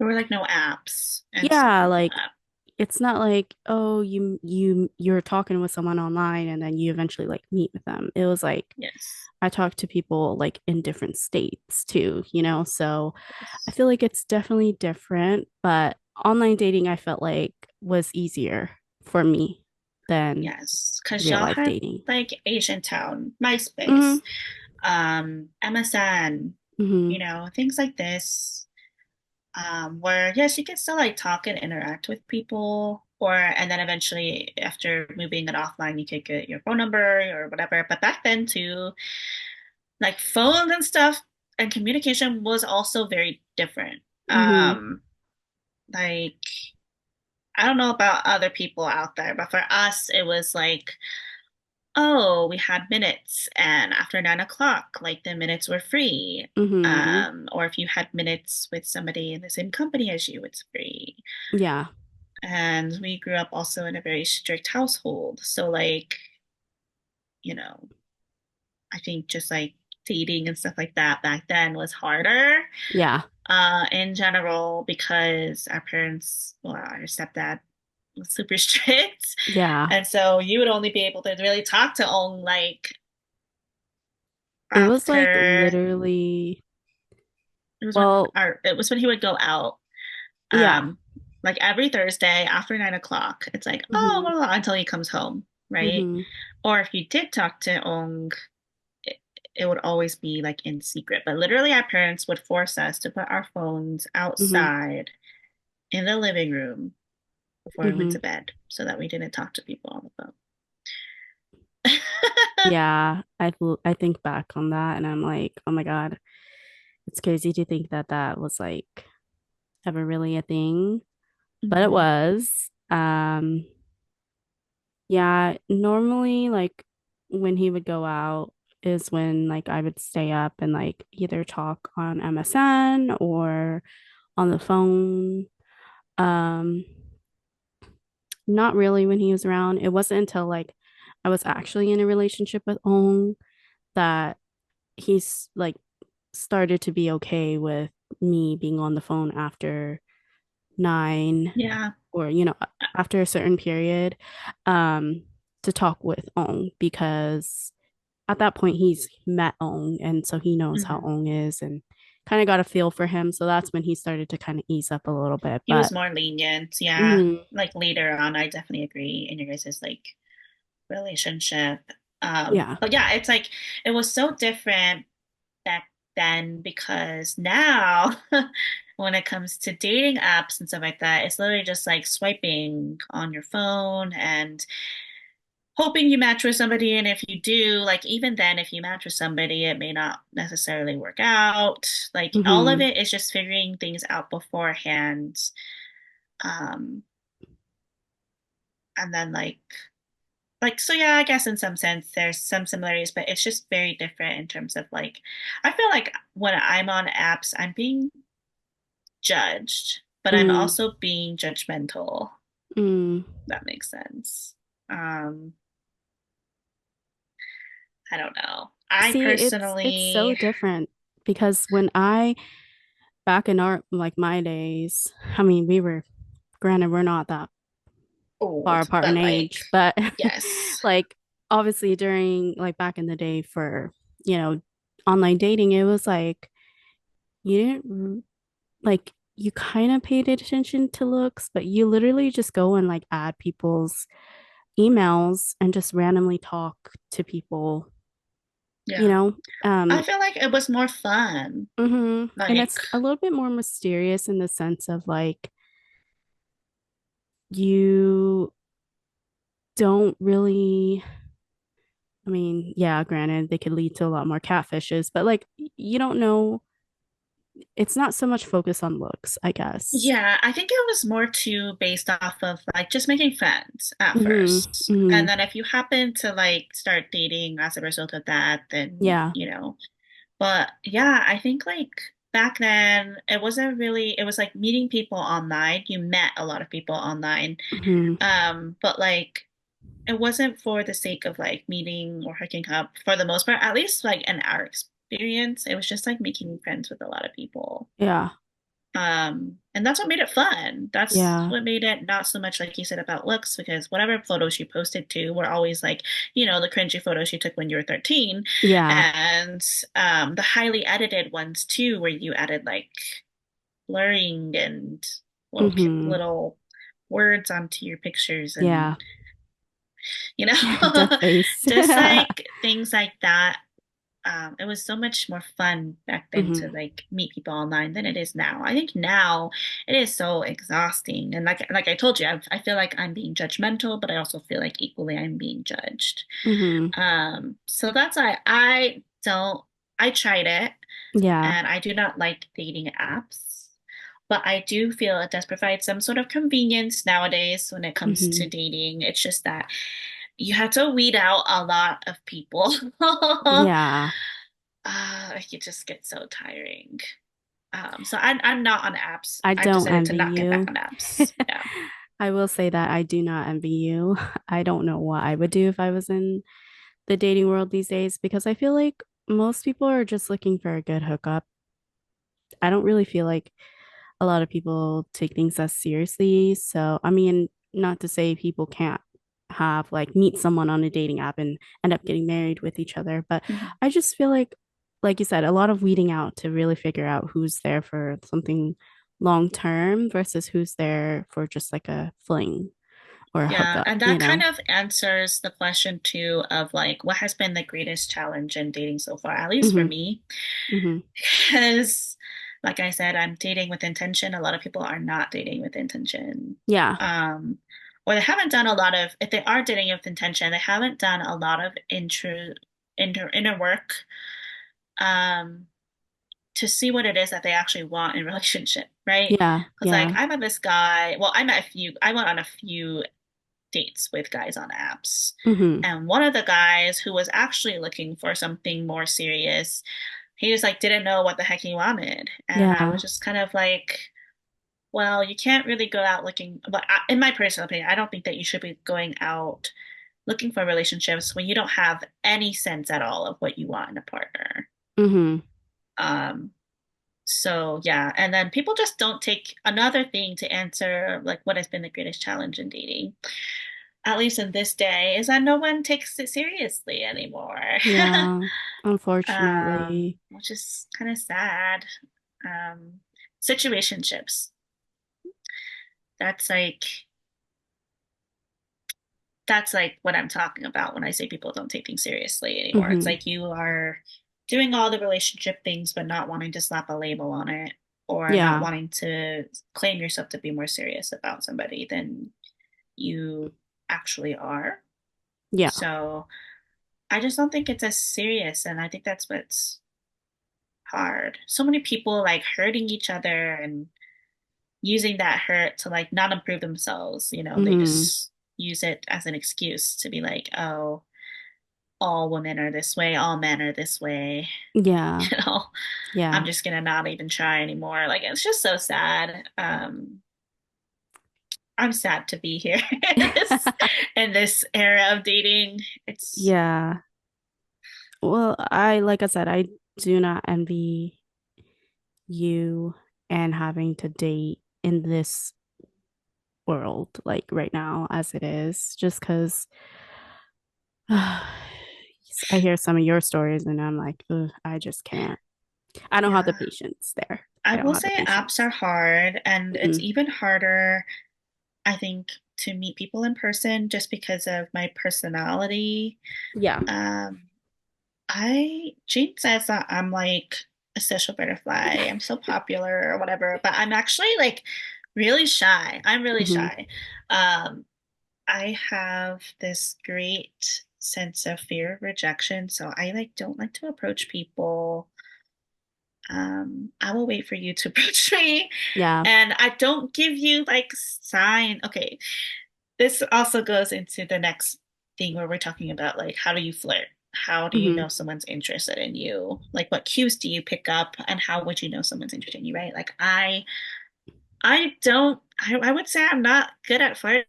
There were like no apps and stuff yeah, like like that. it's not like, oh, you're talking with someone online and then you eventually like meet with them. It was like Yes. I talked to people like in different states too, so I Yes. feel like it's definitely different, but online dating I felt like was easier for me than Yes, because real y'all life had dating. like Asian Town, Hmm. MySpace, MSN, Hmm. things like this, where yes, you can still like talk and interact with people, and then eventually after moving it offline, you could get your phone number or whatever. But back then too, like phones and stuff and communication was also very different. Hmm. Um, like I don't know about other people out there, but for us, it was like oh, we had minutes, and after 9 o'clock, like the minutes were free. Hmm. Or if you had minutes with somebody in the same company as you, it's free. Yeah. And we grew up also in a very strict household. So, like, you know, I think just like dating and stuff like that back then was harder Yeah. in general because our parents, well, our stepdad was super strict. Yeah. And so you would only be able to really talk to on like It was like after literally, it was when well, our it was when he would go out yeah. um like every Thursday after 9 o'clock. It's like oh Hmm. blah, blah, blah, until he comes home, right? Hmm. Or if you did talk to Ong, it, it would always be like in secret. But literally our parents would force us to put our phones Hmm. outside in the living room before we went Hmm. to bed so that we didn't talk to people on the phone. Yeah. I think back on that and I'm like, oh my God, it's crazy to think that that was like ever really a thing, but it Mhm. was. Yeah, normally like when he would go out is when like I would stay up and like either talk on MSN or on the phone. Um, Not really when he was around. It wasn't until like I was actually in a relationship with Ong that he's like started to be okay with me being on the phone after 9 Yeah. or after a certain period um to talk with Ong because at that point he's met Ong and so he knows how Mhm. Ong is and kind of got a feel for him. So that's when he started to kind of ease up a little bit. He was But more lenient. Yeah. mhm, Like later on, I definitely agree in your guys' like relationship. yeah. But yeah, it's like it was so different back then because now when it comes to dating apps and stuff like that, it's literally just like swiping on your phone and hoping you match with somebody. And if you do, like even then, if you match with somebody, it may not necessarily work out. Like all of Hmm. it is just figuring things out beforehand. Um, and then like so yeah, I guess in some sense there's some similarities, but it's just very different in terms of like I feel like when I'm on apps, I'm being judged, but I'm Mm, also being judgmental. mm. That makes sense. Um, I don't know. I See, it's so personally, different because when I back in our like my days, I mean, we were granted we're not that far old, apart in but like, age, but yes. like obviously during like back in the day for, you know, online dating, it was like you didn't like you kind of paid attention to looks, but you literally just go and like add people's emails and just randomly talk to people, you Yeah. know? I feel like it was more fun. And Like, it's a little bit more mysterious in the sense of like you don't really, I mean, yeah, granted, they could lead to a lot more catfishes, but like you don't know, it's not so much focus on looks, I guess. yeah, I think it was more too based off of like just making friends at Hmm. first. And Hmm. then if you happen to like start dating as a result of that, then, Yeah. but yeah, I think like back then it wasn't really, it was like meeting people online. You met a lot of people online. Hmm. But like it wasn't for the sake of like meeting or hooking up for the most part, at least like in our experience. It was just like making friends with a lot of people. Yeah. And that's what made it fun. That's Yeah. what made it not so much like you said about looks, because whatever photos you posted to were always like, the cringy photos you took when you were 13, Yeah. and the highly edited ones too, where you added like blurring and Hmm. little words onto your pictures, and Yeah. you know, Death face. just like things like that. It was so much more fun back then to Hmm. like meet people online than it is now. I think now it is so exhausting, and like I told you, I feel like I'm being judgmental, but I also feel like equally I'm being judged. Hmm. So that's why I don't. I tried it, Yeah. and I do not like dating apps. But I do feel it does provide some sort of convenience nowadays when it comes to Hmm. dating. It's just that you have to weed out a lot of people. Yeah. It just gets so tiring. So I'm not on apps. I I've don't decided to envy not get back you. on apps. Yeah. I will say that I do not envy you. I don't know what I would do if I was in the dating world these days because I feel like most people are just looking for a good hookup. I don't really feel like a lot of people take things as seriously. So, I mean, not to say people can't have like meet someone on a dating app and end up getting married with each other, but Mhm. I just feel like you said, a lot of weeding out to really figure out who's there for something long term versus who's there for just like a fling or a Yeah, hookup, and you that know? kind of answers the question too of like what has been the greatest challenge in dating so far, at least for Hmm. me. Hmm. Because like I said, I'm dating with intention. A lot of people are not dating with intention. Yeah. Um, or they haven't done a lot of, if they are dating with intention, they haven't done a lot of inner work um to see what it is that they actually want in a relationship, right? Yeah. Because like Yeah. I met this guy, well, I went on a few dates with guys on apps. Hmm. And one of the guys who was actually looking for something more serious, he just like didn't know what the heck he wanted. And I Yeah. was just kind of like, Well, you can't really go out looking, but in my personal opinion, I don't think that you should be going out looking for relationships when you don't have any sense at all of what you want in a partner. Mm-hmm. Um, so yeah, and then people just don't take another thing to answer like what has been the greatest challenge in dating, at least in this day, is that no one takes it seriously anymore. Yeah, unfortunately. Which is kind of sad. Um, situationships. That's like that's like what I'm talking about when I say people don't take things seriously anymore. It's Mm-hmm. like you are doing all the relationship things, but not wanting to slap a label on it or not Yeah, wanting to claim yourself to be more serious about somebody than you actually are. yeah. So I just don't think it's as serious. And I think that's what's hard. So many people like hurting each other and using that hurt to like not improve themselves. They Mm-hmm. just use it as an excuse to be like, oh, all women are this way, all men are this way. Yeah, You know, I'm yeah. just gonna not even try anymore. Like it's just so sad. I'm sad to be here in this era of dating. It's Yeah. Well, like I said, I do not envy you and having to date in this world, like right now as it is, just because I hear some of your stories and I'm like, ugh, I just can't. I don't have the yeah. patience there. I I don't will have the say apps patience. are hard, and it's Hmm. even harder, I think, to meet people in person just because of my personality. Yeah. Um, Jane says that I'm like a social butterfly. I'm so popular or whatever, but I'm actually like really shy. I'm really Hmm. shy. Um, I have this great sense of fear of rejection, so I like don't like to approach people. I will wait for you to approach me, Yeah. and I don't give you like sign. Okay, this also goes into the next thing where we're talking about like how do you flirt? How do you Hmm. know someone's interested in you? Like what cues do you pick up and how would you know someone's interested in you, right? Like I don't I would say I'm not good at flirting.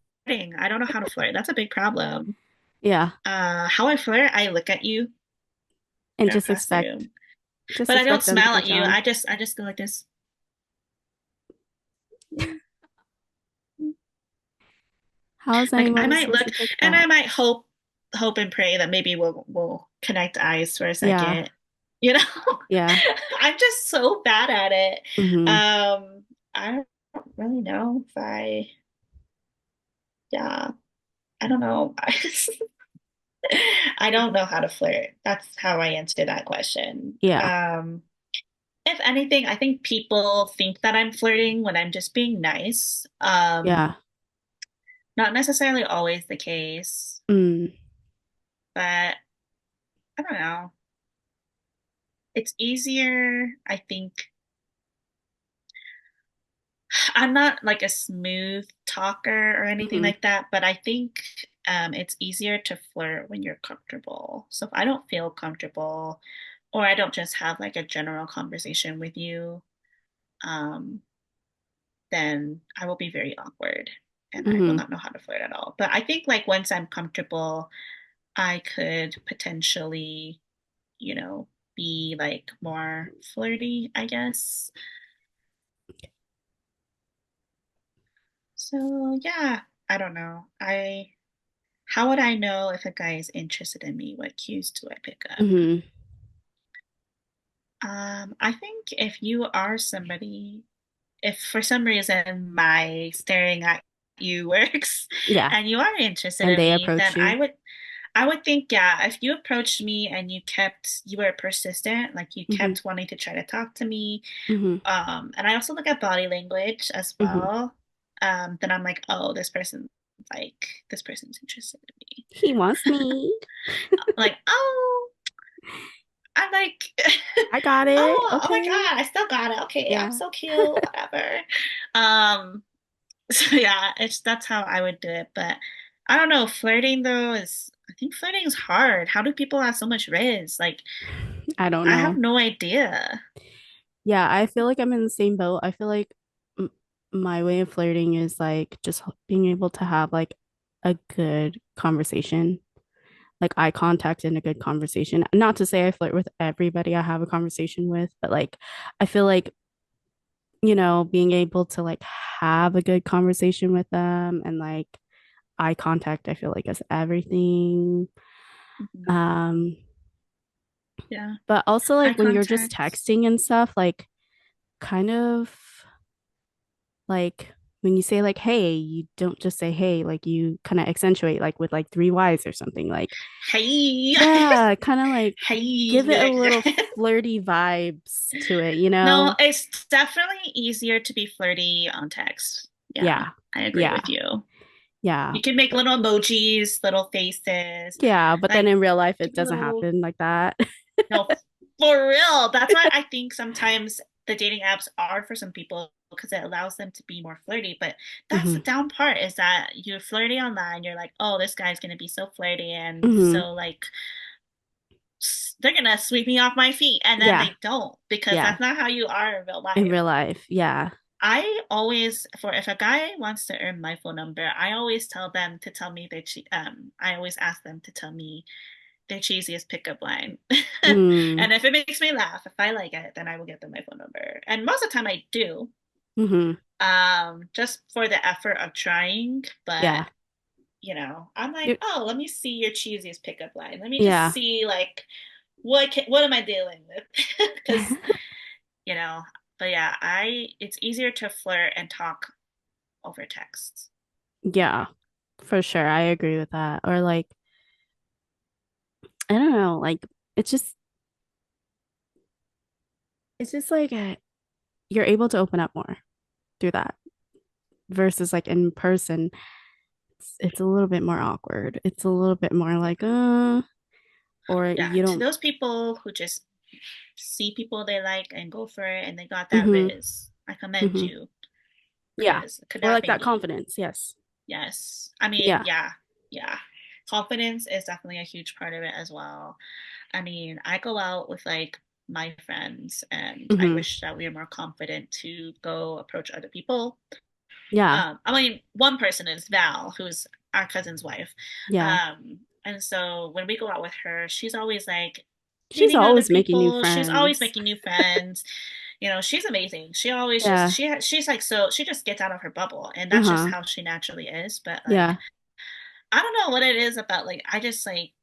I don't know how to flirt. That's a big problem. Yeah. How I flirt, I look at you, And drive past the room. just But I don't expect them to smile at catch you. on. I just go like this. How is Like I anyone might supposed look to pick and that? I might hope and pray that maybe we'll connect eyes for a Yeah. second. You know? Yeah. I'm just so bad at it. Hmm. I don't really know if yeah, I don't know. I don't know how to flirt. That's how I answer that question. Yeah. If anything, I think people think that I'm flirting when I'm just being nice. Yeah. Not necessarily always the case, Mm. but I don't know. It's easier, I think. I'm not like a smooth talker or anything Hmm. like that, but I think it's easier to flirt when you're comfortable. So if I don't feel comfortable, or I don't just have like a general conversation with you, um, then I will be very awkward and I will Hmm. not know how to flirt at all. But I think like once I'm comfortable, I could potentially, you know, be like more flirty, I guess. So yeah, I don't know. How would I know if a guy is interested in me? What cues do I pick up? Hmm. I think if you are somebody, if for some reason my staring at you works Yeah. and you are interested And in they me, then approach you. I would think, yeah, if you approached me and you were persistent, like you Hmm. kept wanting to try to talk to me, Hmm. and I also look at body language as Hmm. well, then I'm like, oh, this person's interested in me. He wants me. Like, oh, I'm like, I got it. oh my Okay. God, I still got it. Okay, I'm Yeah. so cute, whatever. Um, so yeah, that's how I would do it. But I don't know, flirting though I think flirting is hard. How do people have so much riz? Like, I don't I have know. no idea. Yeah, I feel like I'm in the same boat. I feel like my way of flirting is like just being able to have like a good conversation, like eye contact and a good conversation. Not to say I flirt with everybody I have a conversation with, but like I feel like, being able to like have a good conversation with them and like eye contact, I feel like is everything. Mhm. Um, Yeah. but also Eye like when you're just contact. texting and stuff, like kind of like when you say like hey, you don't just say hey, like you kind of accentuate like with like three Y's or something. Like, Hey. yeah, kind of like Hey. give Be it a little like, flirty vibes to it, no, it's definitely easier to be flirty on text. Yeah, Yeah. I agree Yeah. with you. Yeah. You can make little emojis, little faces, Yeah, but then like in real life it give doesn't little, happen like that. no, for real. That's why I think sometimes the dating apps are for some people because it allows them to be more flirty. But that's the Hmm. down part is that you're flirty online. You're like, oh, this guy's gonna be so flirty and Hmm. so like they're gonna sweep me off my feet, and then Yeah. they don't because Yeah. that's not how you are in real In life. real life. Yeah. I always, for if a guy wants to earn my phone number, I always tell them to tell me I always ask them to tell me their cheesiest pickup line. Mm. And if it makes me laugh, if I like it, then I will get them my phone number. And most of the time I do, Hmm. just for the effort of trying. But, Yeah. I'm like, You oh, let me see your cheesiest pickup line. Let me just yeah. see, like, what am I dealing with? Because, you know, but yeah, it's easier to flirt and talk over text. Yeah. For sure. I agree with that. Or like I don't know, like it's just it's just like you're able to open up more through that versus like in person. It's a little bit more awkward. It's a little bit more like or Yeah, you to don't. those people who just see people they like and go for it and they got that Hmm. riz, I commend Hmm. you Yeah. because it could Or not like be that me. confidence. Yes. Yes. I mean, Yeah. yeah, yeah. Confidence is definitely a huge part of it as well. I mean, I go out with like my friends and I Hmm. wish that we were more confident to go approach other people. Yeah. I mean, one person is Val, who's our cousin's wife. Yeah. And so when we go out with her, she's always like She's meeting other always making new people. She's always friends. making new friends. She's amazing. She always just Yeah. she's like so she just gets out of her bubble, and that's just Uh-huh. how she naturally is. But like, Yeah. I don't know what it is about. Like, I just like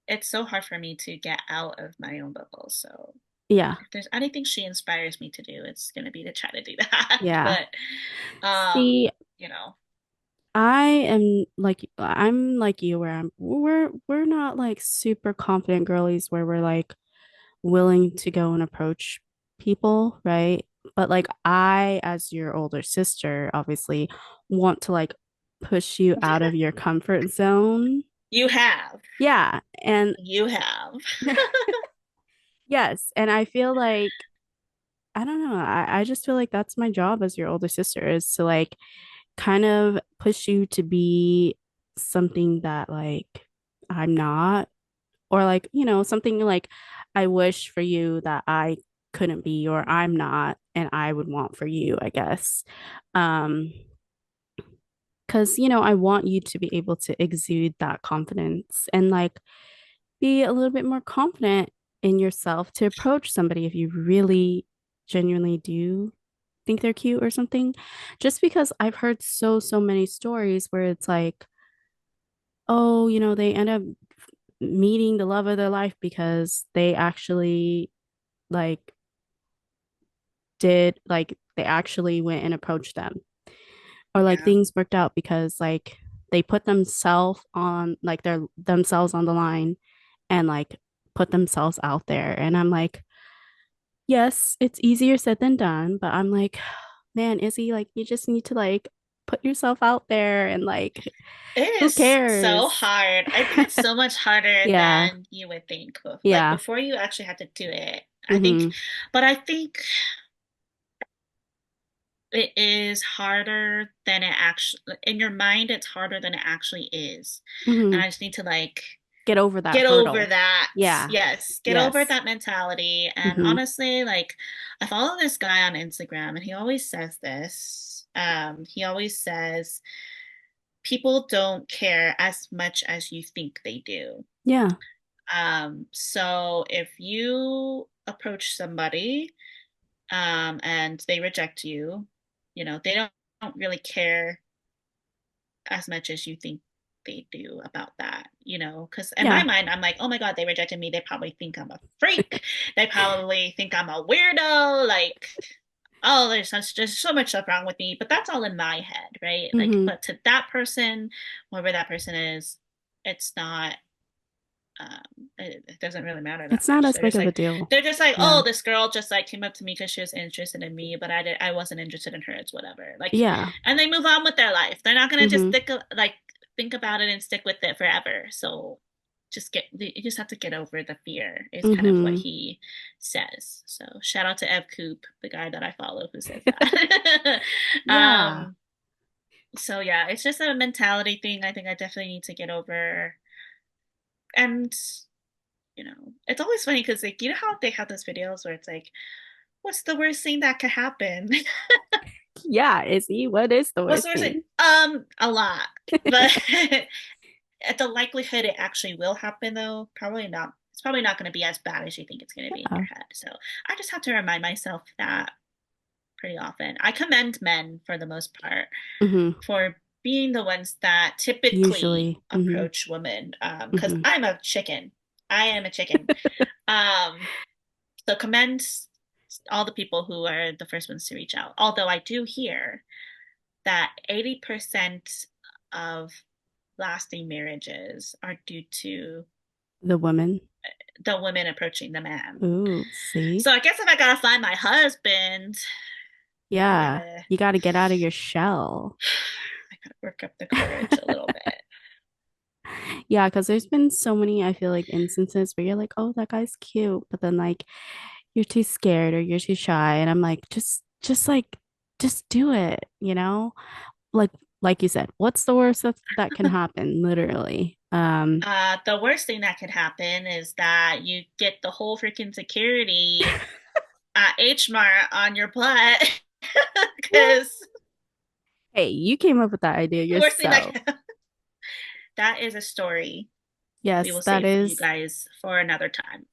it's so hard for me to get out of my own bubble. So Yeah. if there's anything she inspires me to do, it's gonna be to try to do that. Yeah. But See, you know. I'm like you where we're not like super confident girlies where we're like willing to go and approach people, right? But like I, as your older sister, obviously want to like push you out of your comfort zone. You have. Yeah. And You have. yes. And I feel like, I don't know, I just feel like that's my job as your older sister is to like kind of push you to be something that like I'm not, or like, something like I wish for you that I couldn't be or I'm not and I would want for you, I guess. Um, because I want you to be able to exude that confidence and like be a little bit more confident in yourself to approach somebody if you really genuinely do think they're cute or something. Just because I've heard so many stories where it's like, oh, they end up meeting the love of their life because they actually like did like they actually went and approached them, or like Yeah. things worked out because like they put themselves on like their themselves on the line and like put themselves out there. And I'm like, yes, it's easier said than done, but I'm like, man, Izzy, like you just need to like put yourself out there and like It who is so cares? hard. I think it's so much harder Yeah. than you would think. Like Yeah. before you actually have to do it. I think, Hmm. but I think it is harder than it actually, in your mind, it's harder than it actually is. And Hmm. I just need to like Get over that get over hurdle. that. Yeah. Yes, get over Yes. that mentality. And Hmm. honestly, like I follow this guy on Instagram and he always says this. He always says people don't care as much as you think they do. Yeah. So if you approach somebody and they reject you, they don't really care as much as you think they do about that, because in my Yeah. mind, I'm like, oh my God, they rejected me. They probably think I'm a freak. They probably think I'm a weirdo. Like, oh, there's so much stuff wrong with me, but that's all in my head, right? Like, Hmm. but to that person, whoever that person is, it's not it doesn't really matter that It's not much. as big of a deal. They're just like, Yeah. oh, this girl just like came up to me because she was interested in me, but I wasn't interested in her. It's whatever. Like, Yeah. and they move on with their life. They're not gonna just Hmm. think about it and stick with it forever. So you just have to get over the fear is kind of what Hmm. he says. So shout out to Ev Coop, the guy that I follow who says that. Yeah. So yeah, it's just a mentality thing. I think I definitely need to get over. And it's always funny because like how they have those videos where it's like, what's the worst thing that could happen? Yeah. Izzy, what is the What's the worst worst thing? thing? A lot. But the likelihood it actually will happen though, probably not. It's probably not going to be as bad as you think it's going to be in your Yeah. head. So I just have to remind myself that pretty often. I commend men for the most part Hmm. for being the ones that typically Usually. Hmm. approach women. Because Hmm. I'm a chicken. I am a chicken. Um, So commend all the people who are the first ones to reach out. Although I do hear that 80% of lasting marriages are due to The women. the women approaching the man. Ooh, see? So I guess if I gotta find my husband, I Yeah. gotta You got to get out of your shell. I gotta work up the courage a little bit. Yeah, because there's been so many, I feel like, instances where you're like, oh, that guy's cute, but then like you're too scared or you're too shy. And I'm like, just do it, you know? Like like you said, what's the worst that can happen, literally? The worst thing that could happen is that you get the whole freaking security H Mart on your butt because Hey, you came up with that idea the worst thing yourself. that is a story we Yes, will that save for you is. guys for another time.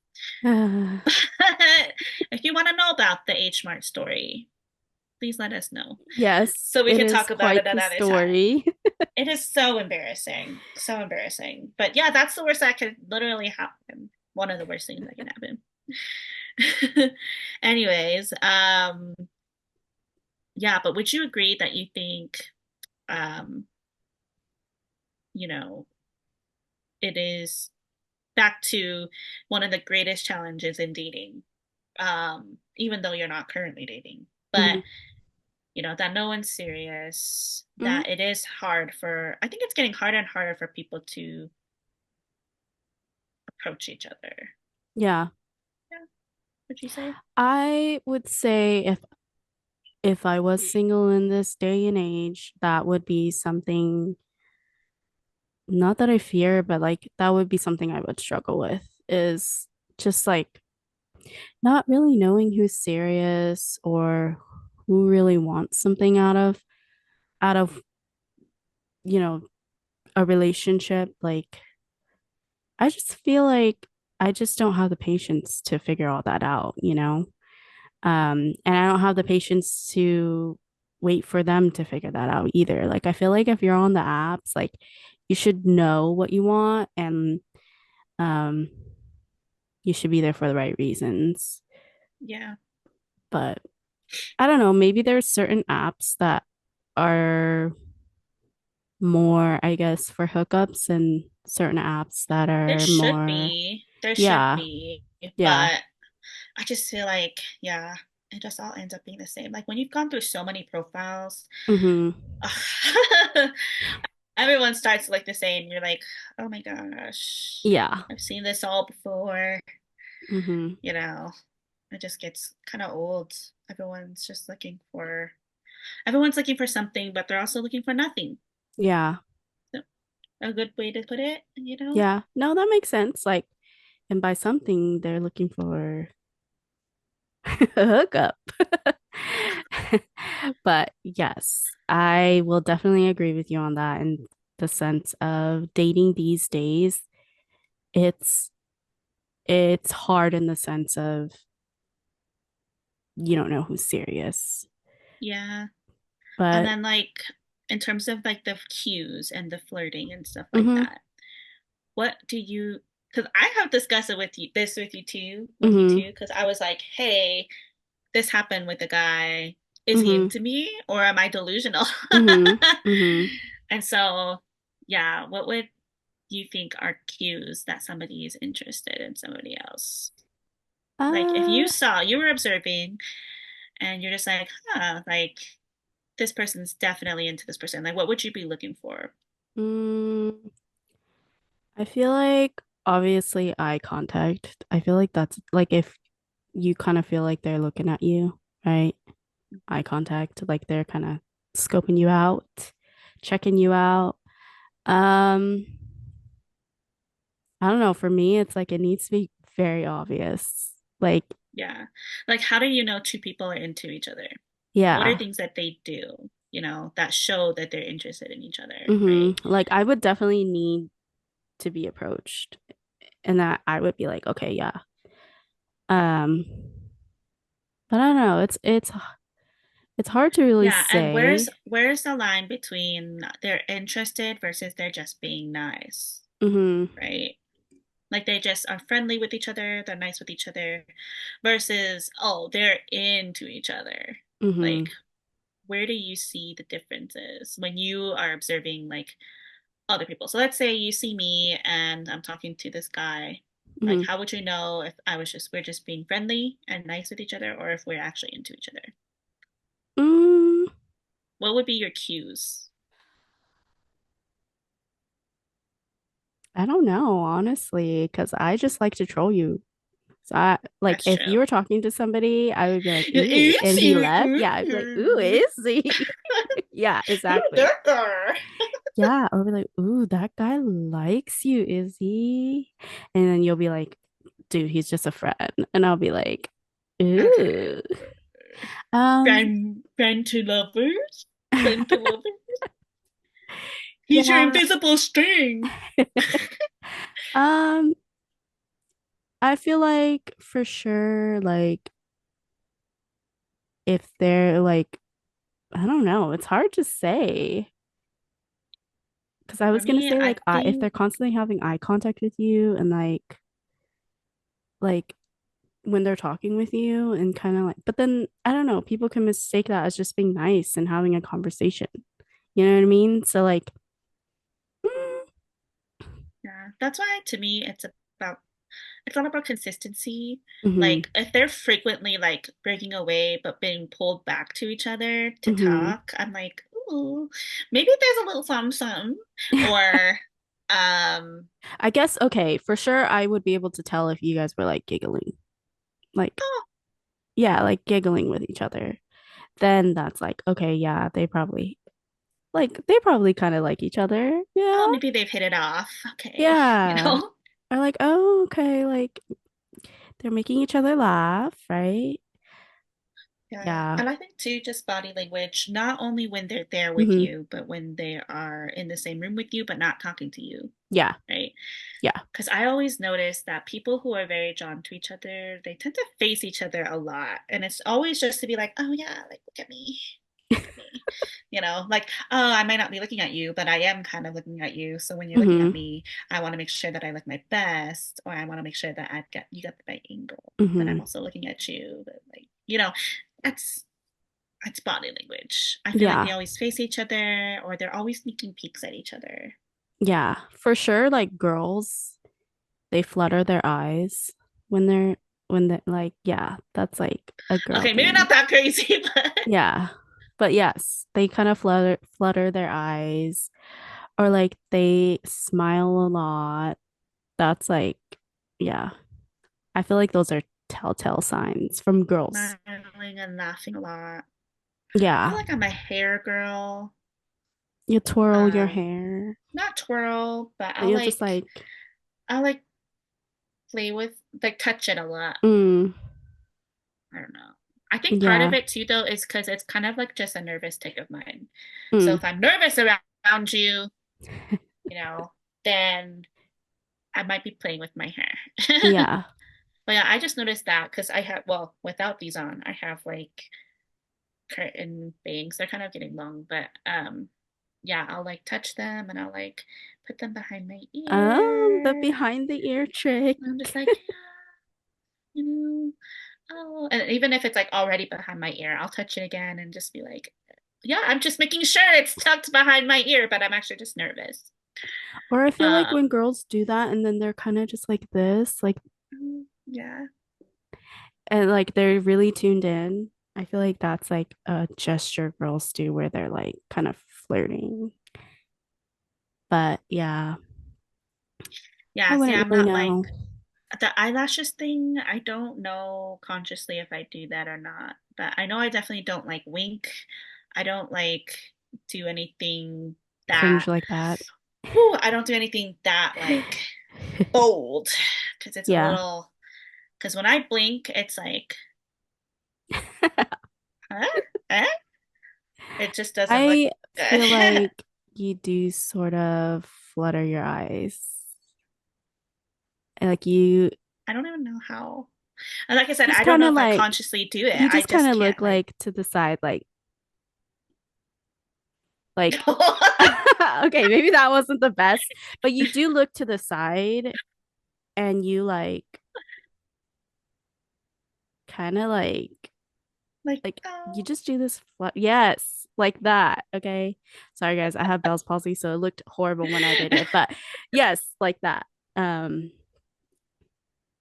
If you want to know about the H Mart story, please let us know Yes, so we it can is talk about it quite the another time. story. It is so embarrassing, so embarrassing. But yeah, that's the worst that could literally happen. One of the worst things that can happen. Anyways, yeah, but would you agree that you think, um, you know, it is back to one of the greatest challenges in dating, even though you're not currently dating, but Mhm. that no one's serious, Mhm. that it is hard I think it's getting harder and harder for people to approach each other. Yeah, Yeah, would you say? I would say if I was single in this day and age, that would be something, not that I fear, but like that would be something I would struggle with, is just like not really knowing who's serious or who really wants something out of, you know, a relationship. Like I just feel like I just don't have the patience to figure all that out, you know? And I don't have the patience to wait for them to figure that out either. Like I feel like if you're on the apps, like you should know what you want, and um you should be there for the right reasons. Yeah. But I don't know, maybe there's certain apps that are more, I guess, for hookups and certain apps that There are should more, be. There should yeah, be. yeah. But I just feel like, yeah, it just all ends up being the same. Like when you've gone through so many profiles, Mm-hmm. everyone starts like the same. You're like, oh my gosh, Yeah. I've seen this all before. Mm-hmm. You know, it just gets kind of old. Everyone's just everyone's looking for something, but they're also looking for nothing. Yeah. So, a good way to put it. Yeah. No, that makes sense. Like, and by something, they're looking for a hookup. But yes, I will definitely agree with you on that in the sense of dating these days. It's it's hard in the sense of you don't know who's serious. Yeah. And But then like in terms of like the cues and the flirting and stuff like mm-hmm, that, what do you, because I have discussed it with you this with you mm-hmm, too, because I was like, hey, this happened with a guy. Is he mm-hmm, into me or am I delusional? mm-hmm, mm-hmm. And so, yeah, what would you think are cues that somebody is interested in somebody else? Like if you Uh, saw, you were observing and you're just like, huh, like this person's definitely into this person. Like what would you be looking for? mm, I feel like obviously eye contact. I feel like that's like if you kind of feel like they're looking at you, right? Eye contact, like they're kind of scoping you out, checking you out. Um, I don't know. For me, it's like it needs to be very obvious. Like, Yeah. Like how do you know two people are into each other? What are yeah. things that they do, that show that they're interested in each other, right? Like I would definitely need to be approached and that I would be like, okay, yeah. Um, but I don't know. It's hard to really Yeah, and where's say. where's the line between they're interested versus they're just being nice, Mm-hmm. right? Like they just are friendly with each other, they're nice with each other, versus oh, they're into each other. Mm-hmm. Like, where do you see the differences when you are observing like other people? So let's say you see me and I'm talking to this guy. Like, Mm-hmm. how would you know if we're just being friendly and nice with each other, or if we're actually into each other? Mm, What would be your cues? I don't know, honestly, because I just like to troll you. So I like That's if you true. were talking to somebody, I would be like, ooh, and he Oopsie. left. Yeah, I'd be like, ooh, is he? Yeah, Who exactly. did that? Yeah, I'll be like, ooh, that guy likes you, is he? And then you'll be like, dude, he's just a friend. And I'll be like, Okay. ooh. Um, Friend to lovers? Friend to lovers? He's your yeah. invisible string. Um, I feel like for sure, like if they're like, I don't know, it's hard to say. Because I For was gonna me, say I like if they're think, constantly having eye contact with you and like when they're talking with you and kind of like but then I don't know, people can mistake that as just being nice and having a conversation. You know what I mean? So like mm, yeah, that's why to me about it's all about consistency. mhm, Like if they're frequently like breaking away but being pulled back to each other to mhm. talk, I'm like, ooh, maybe there's a little something. Or I guess okay, for sure I would be able to tell if you guys were like giggling. Like oh, yeah, like giggling with each other. Then that's like okay, yeah, they probably kind of like each other. oh, Yeah. maybe they've hit it off. Okay, Yeah. Or like, oh, okay, like they're making each other laugh, right? Yeah. Yeah. And I think too, just body language, not only when they're there with Hmm. you, but when they are in the same room with you, but not talking to you, Yeah. right? Yeah. Because I always notice that people who are very drawn to each other, they tend to face each other a lot. And it's always just to be like, oh yeah, like look at me. Look at me. Like, oh, I might not be looking at you, but I am kind of looking at you. So when you're looking at Hmm. me, I want to make sure that I look my best, or I want to make sure that I've got you got the right angle. But I'm Hmm. also looking at you. But like, that's that's body language. I feel like Yeah. they always face each other, or they're always sneaking peeks at each other. Yeah. For sure, like girls, they flutter their eyes when they're like, yeah, that's like a girl Okay, maybe thing. not that crazy, but Yeah. But yes, they kind of flutter their eyes or like they smile a lot. That's like, yeah. I feel like those are telltale signs from girls. smiling and laughing a lot. I Yeah. feel like I'm a hair girl. You twirl your Um, hair. Not twirl, but And you're just like, I like play with, like touch it a lot. mm, I don't know. I think part of Yeah. it too, though, is because it's kind of like just a nervous tick of mine. So Mm. if I'm nervous around you, you know, then I might be playing with my hair. Yeah. But yeah, I just noticed that because I have, well, without these on, I have like curtain bangs. They're kind of getting long, but yeah, I'll like touch them and I'll like put them behind my The ear. behind the ear trick. And I'm just like, yeah, oh, and even if it's like already behind my ear, I'll touch it again and just be like, yeah, I'm just making sure it's tucked behind my ear, but I'm actually just nervous. Or I feel like when Um, girls do that and then they're kind of just like this, like, yeah. and like they're really tuned in. I feel like that's like a gesture girls do where they're like kind of flirting. But yeah, I Yeah, see, wouldn't I'm really not like know. the eyelashes thing. I don't know consciously if I do that or not, but I know I definitely don't like wink. I don't like do anything Cringe that, like that. whew, I don't do anything that like bold because it's a Yeah. little, because when I blink, it's like, huh? Eh? It just doesn't look I good. feel like you do sort of flutter your eyes. And like I don't even know how. And like I said, just I don't kind know of if I like, consciously do it. you I just kind just of can't look like. like to the side, like, okay, maybe that wasn't the best, but you do look to the side and you like kind of Like, like you oh. just do this yes, like that. Okay. Sorry guys, I have Bell's palsy, so it looked horrible when I did it, but yes, like that. Um,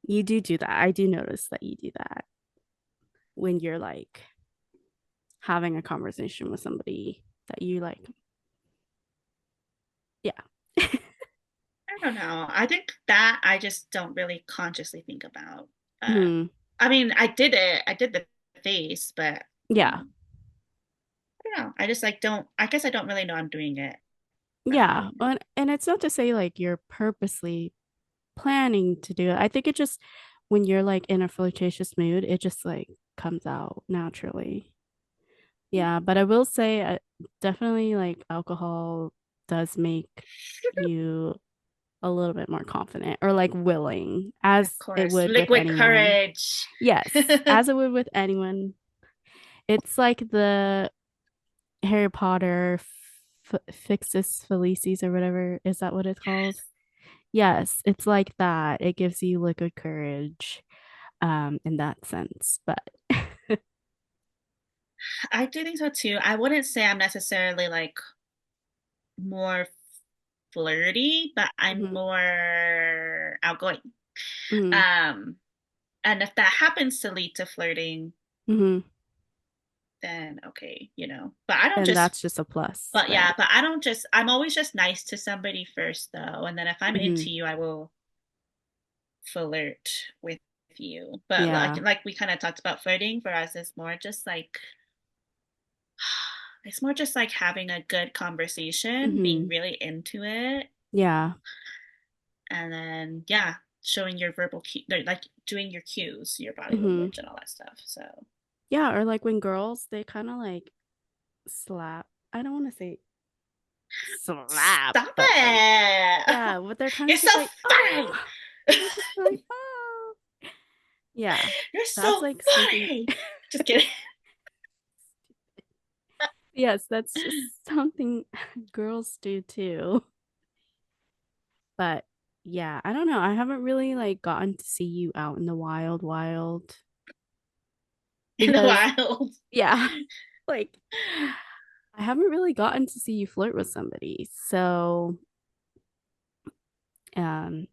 you do that. I do notice that you do that when you're like having a conversation with somebody that you like. Yeah. I don't know. I think that I just don't really consciously think about. Uh, Hmm. I mean, I did it. I did the face, but Yeah. I don't know. I just like don't. I guess I don't really know I'm doing it when I'm Yeah. doing it. And it's not to say like you're purposely planning to do it. I think it just when you're like in a flirtatious mood, it just like comes out naturally. Yeah, but I will say definitely like alcohol does make you a little bit more confident or like willing Of as it course, would with liquid anyone. courage. Yes, as it would with anyone. It's like the Harry Potter Fixus Felicis or whatever. Is that what it's called? Yes, it's like that. It gives you liquid courage in that sense. But I do think so too. I wouldn't say I'm necessarily like more flirty, but I'm Mhm, more outgoing. mhm, Um, and if that happens to lead to flirting, mhm. then okay, you know. But I don't And just, that's just a plus, but yeah, right? but I don't just, I'm always just nice to somebody first though. And then if I'm Hmm. into you, I will flirt with you. But Yeah. like we kind of talked about flirting for us is more just like, it's more just like having a good conversation, being Hmm. really into it, Yeah. and then yeah, showing your verbal cue, like doing your cues, your body Hmm. language, and all that stuff. So Yeah. Or like when girls, they kind of like slap. I don't want to say slap, stop but like, it. yeah, but they're kind You're of so just like, funny. oh, you're just like, oh, yeah. You're That's so like something. funny. Just kidding. Yes, that's just something girls do too. But yeah, I don't know. I haven't really like gotten to see you out in the wild In the because wild. yeah, like I haven't really gotten to see you flirt with somebody. So, um,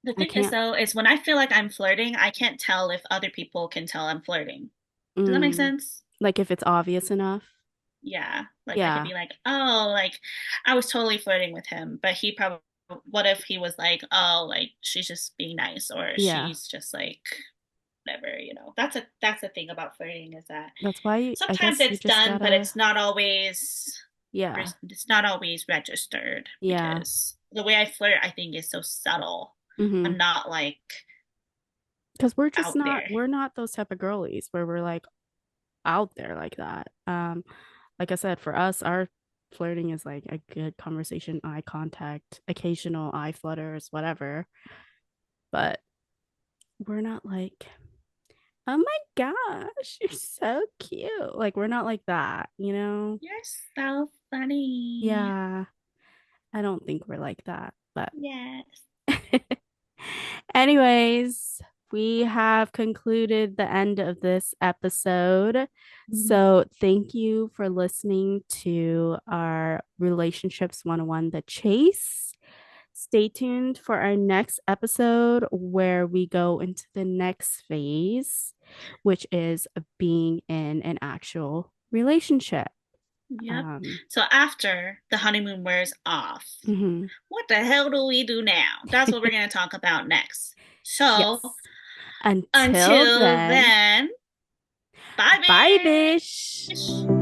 The I thing is, can't, though, is when I feel like I'm flirting, I can't tell if other people can tell I'm flirting. Does that make mm, sense? like if it's obvious enough. Yeah. Like I could Yeah. be like, oh, like I was totally flirting with him, but he probably, what if he was like, oh, like she's just being nice or Yeah. she's just like, whatever, you know. That's the thing about flirting is that That's why I sometimes guess you it's just done, but gotta, yeah. it's not always registered Yeah. because the way I flirt, I think, is so subtle. Mm-hmm. I'm not like because we're just out not there. we're not those type of girlies where we're like out there like that. Like I said, for us, our flirting is like a good conversation, eye contact, occasional eye flutters, whatever. But we're not like, oh my gosh, you're so cute. Like we're not like that, you know? You're so funny. Yeah, I don't think we're like that. But Yes. anyways, we have concluded the end of this episode. Mhm. So, thank you for listening to our Relationships 101 The Chase. Stay tuned for our next episode where we go into the next phase, which is being in an actual relationship. Yep. Um, So after the honeymoon wears off, mhm. what the hell do we do now? That's what we're going to talk about next. So Yes. Until until then, then, bye, bye, bish. bitch.